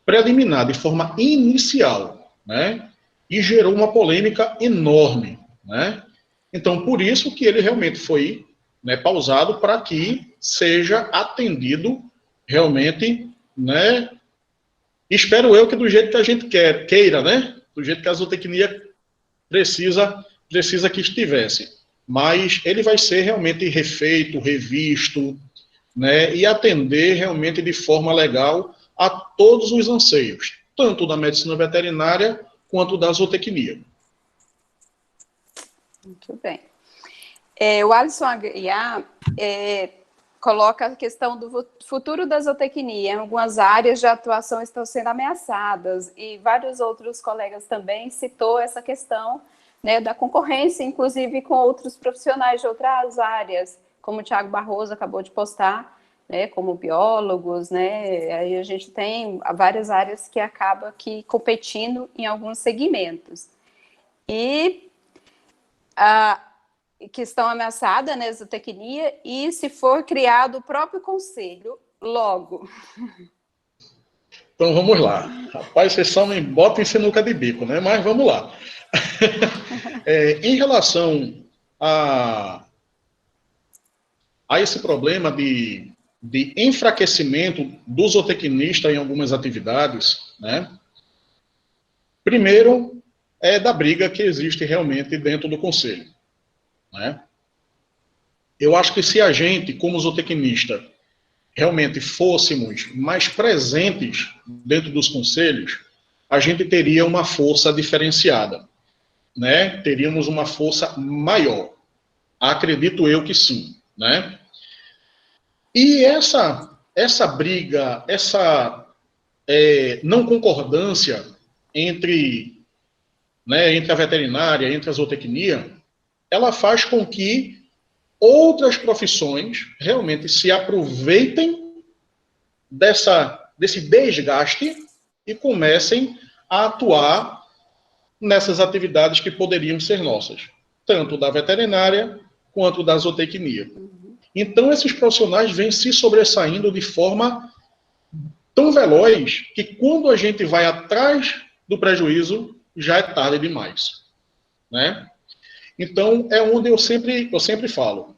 preliminar, de forma inicial, né? E gerou uma polêmica enorme, né? Então, por isso que ele realmente foi, né, pausado para que seja atendido realmente, né? Espero eu que do jeito que a gente queira, né? Do jeito que a zootecnia precisa que estivesse. Mas ele vai ser realmente refeito, revisto, né? E atender realmente de forma legal a todos os anseios, tanto da medicina veterinária quanto da zootecnia. Muito bem. O Alisson Aguiar coloca a questão do futuro da zootecnia. Em algumas áreas de atuação estão sendo ameaçadas, e vários outros colegas também citou essa questão, né, da concorrência, inclusive com outros profissionais de outras áreas, como o Thiago Barroso acabou de postar, né, como biólogos, né, aí a gente tem várias áreas que acabam aqui competindo em alguns segmentos. E que estão ameaçadas na zootecnia, e se for criado o próprio conselho, logo. Então vamos lá. Rapaz, vocês só me botam em sinuca de bico, né? Mas vamos lá. Em relação a esse problema de enfraquecimento do zootecnista em algumas atividades, né? Primeiro, é da briga que existe realmente dentro do conselho, né? Eu acho que se a gente, como zootecnista, realmente fôssemos mais presentes dentro dos conselhos, a gente teria uma força diferenciada, né? Teríamos uma força maior. Acredito eu que sim, né? E essa briga, essa não concordância entre, né, entre a veterinária, entre a zootecnia, ela faz com que outras profissões realmente se aproveitem desse desgaste e comecem a atuar nessas atividades que poderiam ser nossas, tanto da veterinária quanto da zootecnia. Então, esses profissionais vêm se sobressaindo de forma tão veloz que quando a gente vai atrás do prejuízo, já é tarde demais, né? Então, é onde eu sempre falo.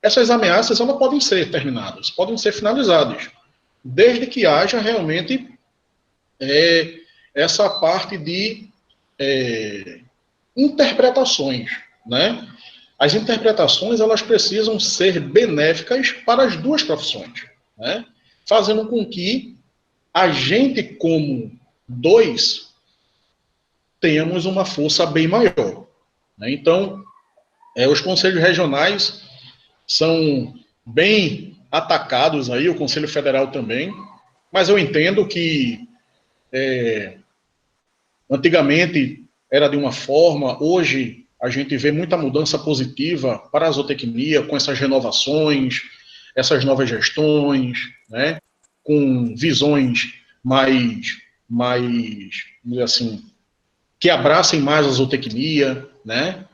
Essas ameaças elas podem ser terminadas, podem ser finalizadas, desde que haja realmente essa parte de interpretações, né? As interpretações elas precisam ser benéficas para as duas profissões, né? Fazendo com que a gente, como dois, tenhamos uma força bem maior, né? Então, os conselhos regionais são bem atacados aí, o Conselho Federal também, mas eu entendo que antigamente era de uma forma, hoje a gente vê muita mudança positiva para a zootecnia, com essas renovações, essas novas gestões, né, com visões mais assim, que abracem mais a zootecnia, né,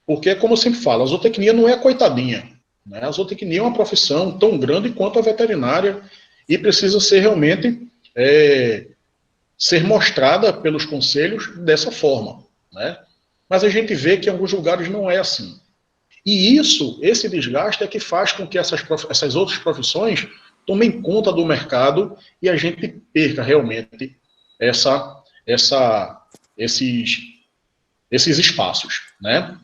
porque, como eu sempre falo, a zootecnia não é a coitadinha, né, a zootecnia é uma profissão tão grande quanto a veterinária e precisa ser realmente ser mostrada pelos conselhos dessa forma, né? Mas a gente vê que em alguns lugares não é assim. E esse desgaste é que faz com que essas outras profissões tomem conta do mercado e a gente perca realmente esses espaços, né?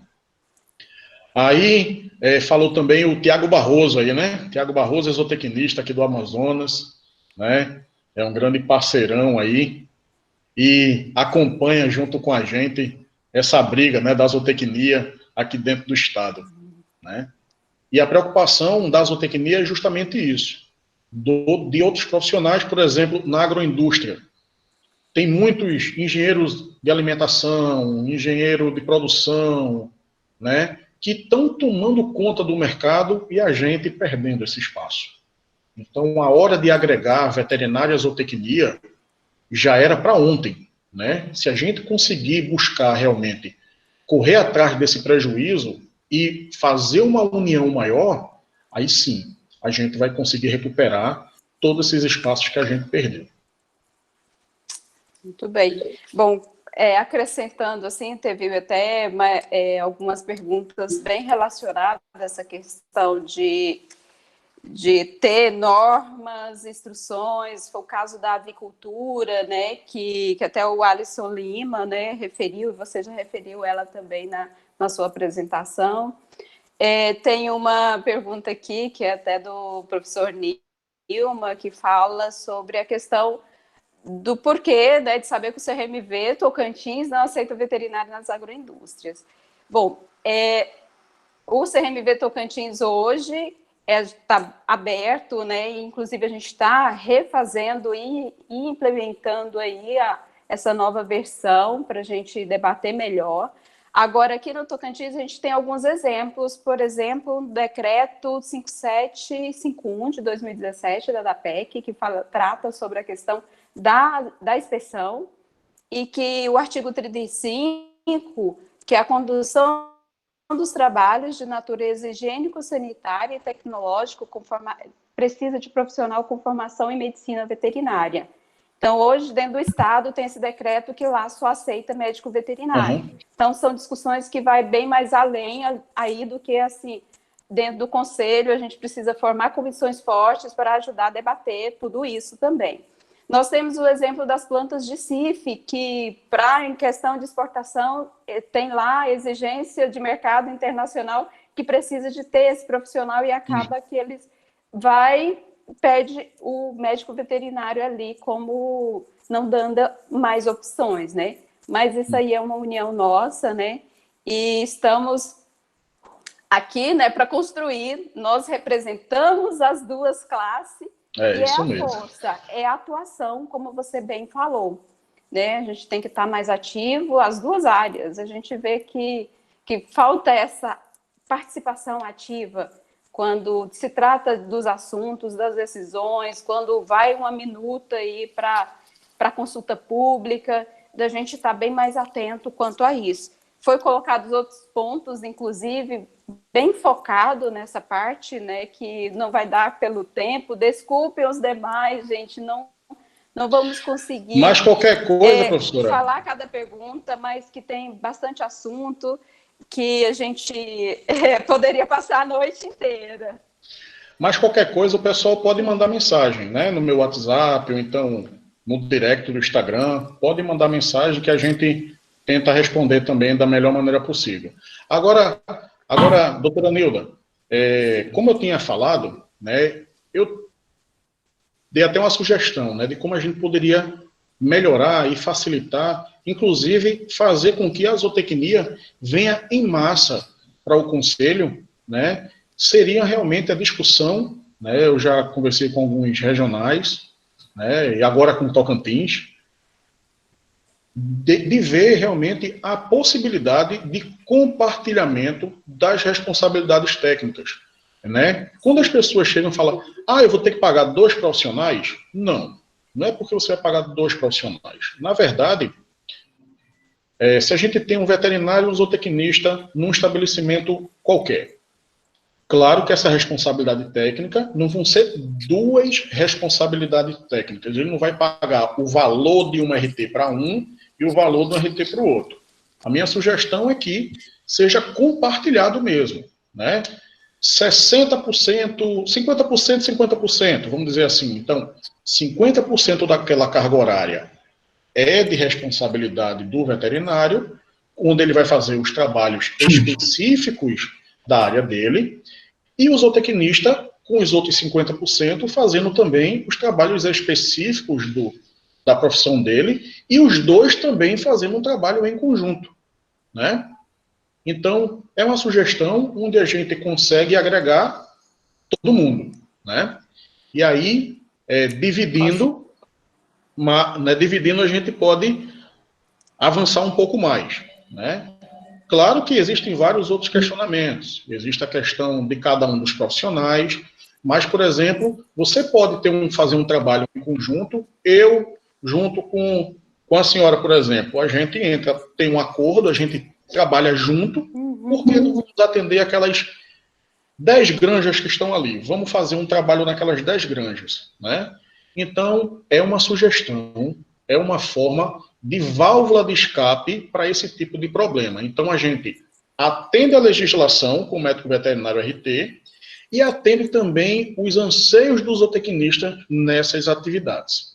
Aí falou também o Tiago Barroso aí, né? Tiago Barroso é zootecnista aqui do Amazonas, né? É um grande parceirão aí e acompanha junto com a gente essa briga, né, da zootecnia aqui dentro do estado, né? E a preocupação da zootecnia é justamente isso. De outros profissionais, por exemplo, na agroindústria. Tem muitos engenheiros de alimentação, engenheiro de produção, né, que estão tomando conta do mercado e a gente perdendo esse espaço. Então, a hora de agregar veterinária e zootecnia já era para ontem, né? Se a gente conseguir buscar realmente correr atrás desse prejuízo e fazer uma união maior, aí sim, a gente vai conseguir recuperar todos esses espaços que a gente perdeu. Muito bem. Bom, acrescentando, assim, teve até algumas perguntas bem relacionadas a essa questão de ter normas, instruções, foi o caso da avicultura, né, que até o Alisson Lima, né, referiu, e você já referiu ela também na sua apresentação. Tem uma pergunta aqui, que é até do professor Nilma, que fala sobre a questão do porquê, né, de saber que o CRMV Tocantins não aceita veterinário nas agroindústrias. Bom, o CRMV Tocantins hoje está aberto, né? E, inclusive, a gente está refazendo e implementando aí essa nova versão para a gente debater melhor. Agora, aqui no Tocantins, a gente tem alguns exemplos, por exemplo, o decreto 5751 de 2017 da DAPEC, que trata sobre a questão da inspeção, e que o artigo 35, que é a condução dos trabalhos de natureza higiênico-sanitária e tecnológico, precisa de profissional com formação em medicina veterinária. Então, hoje, dentro do Estado, tem esse decreto que lá só aceita médico veterinário. Uhum. Então, são discussões que vai bem mais além aí do que, assim, dentro do Conselho, a gente precisa formar comissões fortes para ajudar a debater tudo isso também. Nós temos o exemplo das plantas de CIF, que, em questão de exportação, tem lá a exigência de mercado internacional que precisa de ter esse profissional e acaba que eles pede o médico veterinário ali como não dando mais opções, né? Mas isso aí é uma união nossa, né? E estamos aqui, né, para construir, nós representamos as duas classes, e isso a mesmo. força, é a atuação, como você bem falou, né? A gente tem que estar mais ativo, as duas áreas, a gente vê que falta essa participação ativa, quando se trata dos assuntos, das decisões, quando vai uma minuta aí para consulta pública, da gente estar bem mais atento quanto a isso. Foi colocados outros pontos, inclusive, bem focado nessa parte, né, que não vai dar pelo tempo. Desculpem os demais, gente, não vamos conseguir... Mas qualquer coisa, professora... falar cada pergunta, mas que tem bastante assunto, que a gente poderia passar a noite inteira. Mas qualquer coisa, o pessoal pode mandar mensagem, né? No meu WhatsApp, ou então no direct do Instagram. Pode mandar mensagem que a gente tenta responder também da melhor maneira possível. Agora doutora Nilda, como eu tinha falado, né, eu dei até uma sugestão, né, de como a gente poderia melhorar e facilitar, inclusive fazer com que a zootecnia venha em massa para o Conselho, né, seria realmente a discussão, né, eu já conversei com alguns regionais, né, e agora com Tocantins, de ver realmente a possibilidade de compartilhamento das responsabilidades técnicas, né? Quando as pessoas chegam e falam, eu vou ter que pagar 2 profissionais, não é porque você vai pagar 2 profissionais. Na verdade, se a gente tem um veterinário e um zootecnista num estabelecimento qualquer, claro que essa responsabilidade técnica não vão ser 2 responsabilidades técnicas. Ele não vai pagar o valor de uma RT para um e o valor do RT para o outro. A minha sugestão é que seja compartilhado mesmo, né? 60%, 50%, 50%, vamos dizer assim. Então, 50% daquela carga horária é de responsabilidade do veterinário, onde ele vai fazer os trabalhos específicos da área dele, e o zootecnista, com os outros 50%, fazendo também os trabalhos específicos da profissão dele, e os 2 também fazendo um trabalho em conjunto, né? Então, é uma sugestão onde a gente consegue agregar todo mundo, né? E aí, dividindo a gente pode avançar um pouco mais, né? Claro que existem vários outros questionamentos. Existe a questão de cada um dos profissionais, mas, por exemplo, você pode fazer um trabalho em conjunto, eu, junto com a senhora, por exemplo, a gente tem um acordo, a gente trabalha junto, porque não vamos atender aquelas 10 granjas que estão ali. Vamos fazer um trabalho naquelas 10 granjas, né? Então, é uma sugestão, é uma forma de válvula de escape para esse tipo de problema. Então, a gente atende a legislação com o médico veterinário RT e atende também os anseios do zootecnista nessas atividades.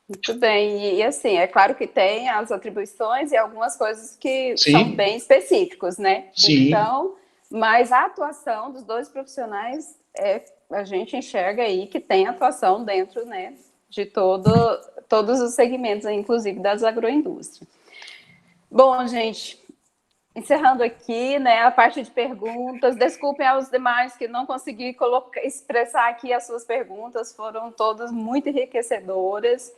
Muito bem, e assim, é claro que tem as atribuições e algumas coisas que Sim. são bem específicos, né? Sim. Então, mas a atuação dos 2 profissionais, a gente enxerga aí que tem atuação dentro, né, de todos os segmentos, inclusive das agroindústrias. Bom, gente, encerrando aqui, né, a parte de perguntas, desculpem aos demais que não consegui expressar aqui as suas perguntas, foram todas muito enriquecedoras.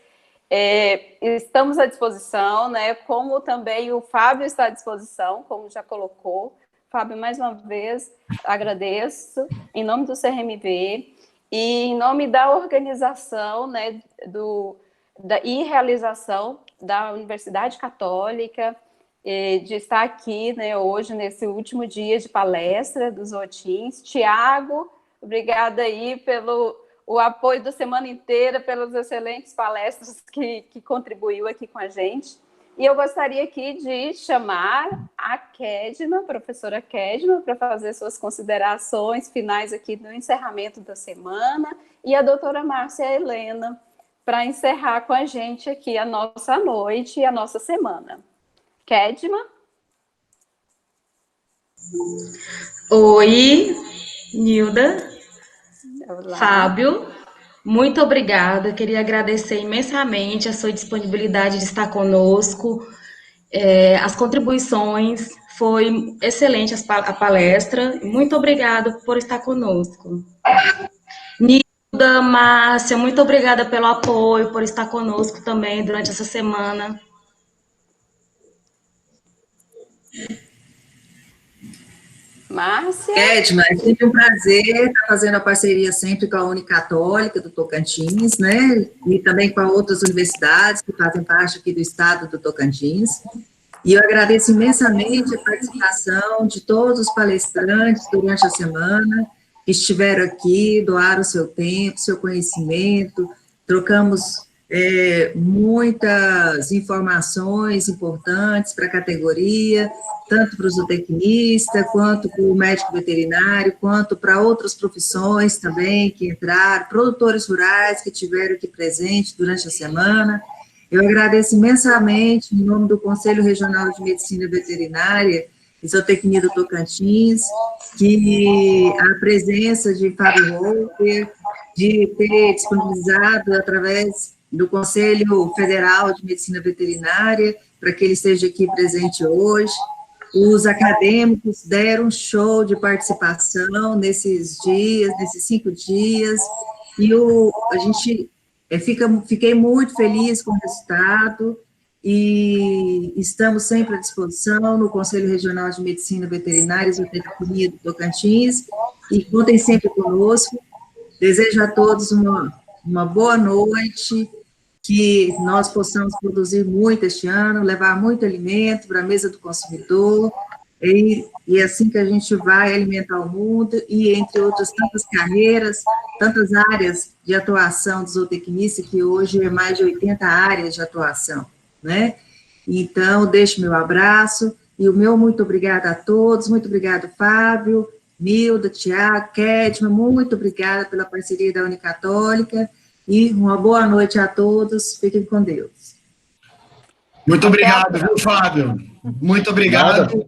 Estamos à disposição, né? Como também o Fábio está à disposição, como já colocou. Fábio, mais uma vez, agradeço em nome do CRMV e em nome da organização, né, e realização da Universidade Católica, de estar aqui, né, hoje, nesse último dia de palestra dos OTINs. Tiago, obrigada aí pelo o apoio da semana inteira, pelas excelentes palestras que contribuiu aqui com a gente. E eu gostaria aqui de chamar a Kedma, professora Kedma, para fazer suas considerações finais aqui no encerramento da semana, e a doutora Márcia Helena, para encerrar com a gente aqui a nossa noite e a nossa semana. Kedma? Oi, Nilda, Olá. Fábio, muito obrigada. Queria agradecer imensamente a sua disponibilidade de estar conosco. As contribuições, foi excelente a palestra. Muito obrigada por estar conosco. Nilda, Márcia, muito obrigada pelo apoio, por estar conosco também durante essa semana. Márcia? Kedma, é sempre um prazer estar fazendo a parceria sempre com a Unicatólica do Tocantins, né? E também com outras universidades que fazem parte aqui do estado do Tocantins. E eu agradeço imensamente a participação de todos os palestrantes durante a semana que estiveram aqui, doaram seu tempo, seu conhecimento, trocamos muitas informações importantes para a categoria, tanto para o zootecnista, quanto para o médico veterinário, quanto para outras profissões também que entraram, produtores rurais que estiveram aqui presentes durante a semana. Eu agradeço imensamente, em nome do Conselho Regional de Medicina Veterinária e Zootecnia do Tocantins, que a presença de Fábio Holper, de ter disponibilizado através do Conselho Federal de Medicina Veterinária, para que ele esteja aqui presente hoje. Os acadêmicos deram um show de participação nesses dias, nesses 5 dias, e a gente fiquei muito feliz com o resultado, e estamos sempre à disposição no Conselho Regional de Medicina Veterinária e Zootecnia do Tocantins, e contem sempre conosco. Desejo a todos uma boa noite, que nós possamos produzir muito este ano, levar muito alimento para a mesa do consumidor, e é assim que a gente vai alimentar o mundo, e entre outras tantas carreiras, tantas áreas de atuação do zootecnista, que hoje é mais de 80 áreas de atuação, né? Então, deixo meu abraço, e o meu muito obrigada a todos, muito obrigado, Fábio, Nilda, Tiago, Kedma, muito obrigada pela parceria da Unicatólica, e uma boa noite a todos, fiquem com Deus. Muito obrigado, viu, Fábio? Muito obrigado. Nada.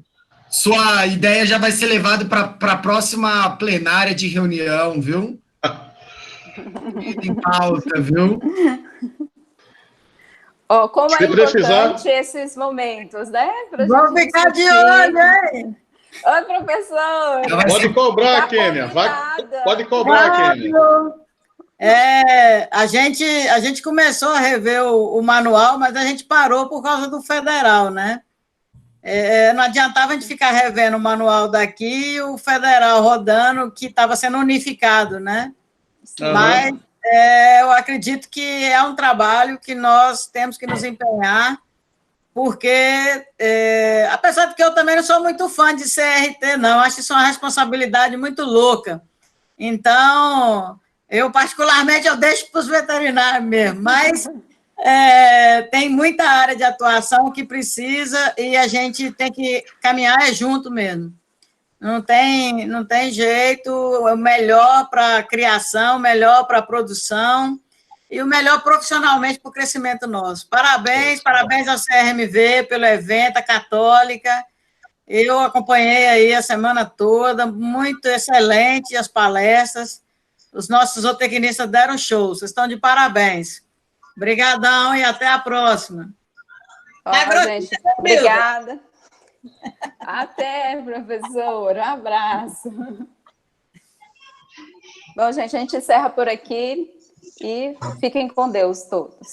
Sua ideia já vai ser levada para a próxima plenária de reunião, viu? Em pauta, viu? Como Se é importante precisar. esses momentos, né? Vamos ficar de olho, hein? Oi, professor. Pode cobrar, Tá Kênia. convidada. Pode cobrar, Kênia. A gente começou a rever o manual, mas a gente parou por causa do federal, né? Não adiantava a gente ficar revendo o manual daqui e o federal rodando, que estava sendo unificado, né? Uhum. Mas eu acredito que é um trabalho que nós temos que nos empenhar, porque, apesar de que eu também não sou muito fã de CRT, não, acho isso uma responsabilidade muito louca. Então, eu particularmente eu deixo para os veterinários mesmo, mas tem muita área de atuação que precisa e a gente tem que caminhar junto mesmo. Não tem jeito, o melhor para a criação, o melhor para a produção e o melhor profissionalmente para o crescimento nosso. Parabéns ao CRMV pelo evento, a Católica. Eu acompanhei aí a semana toda, muito excelente as palestras. Os nossos zootecnistas deram show, vocês estão de parabéns. Obrigadão e até a próxima. Gente, obrigada. Até, professor. Um abraço. Bom, gente, a gente encerra por aqui e fiquem com Deus todos.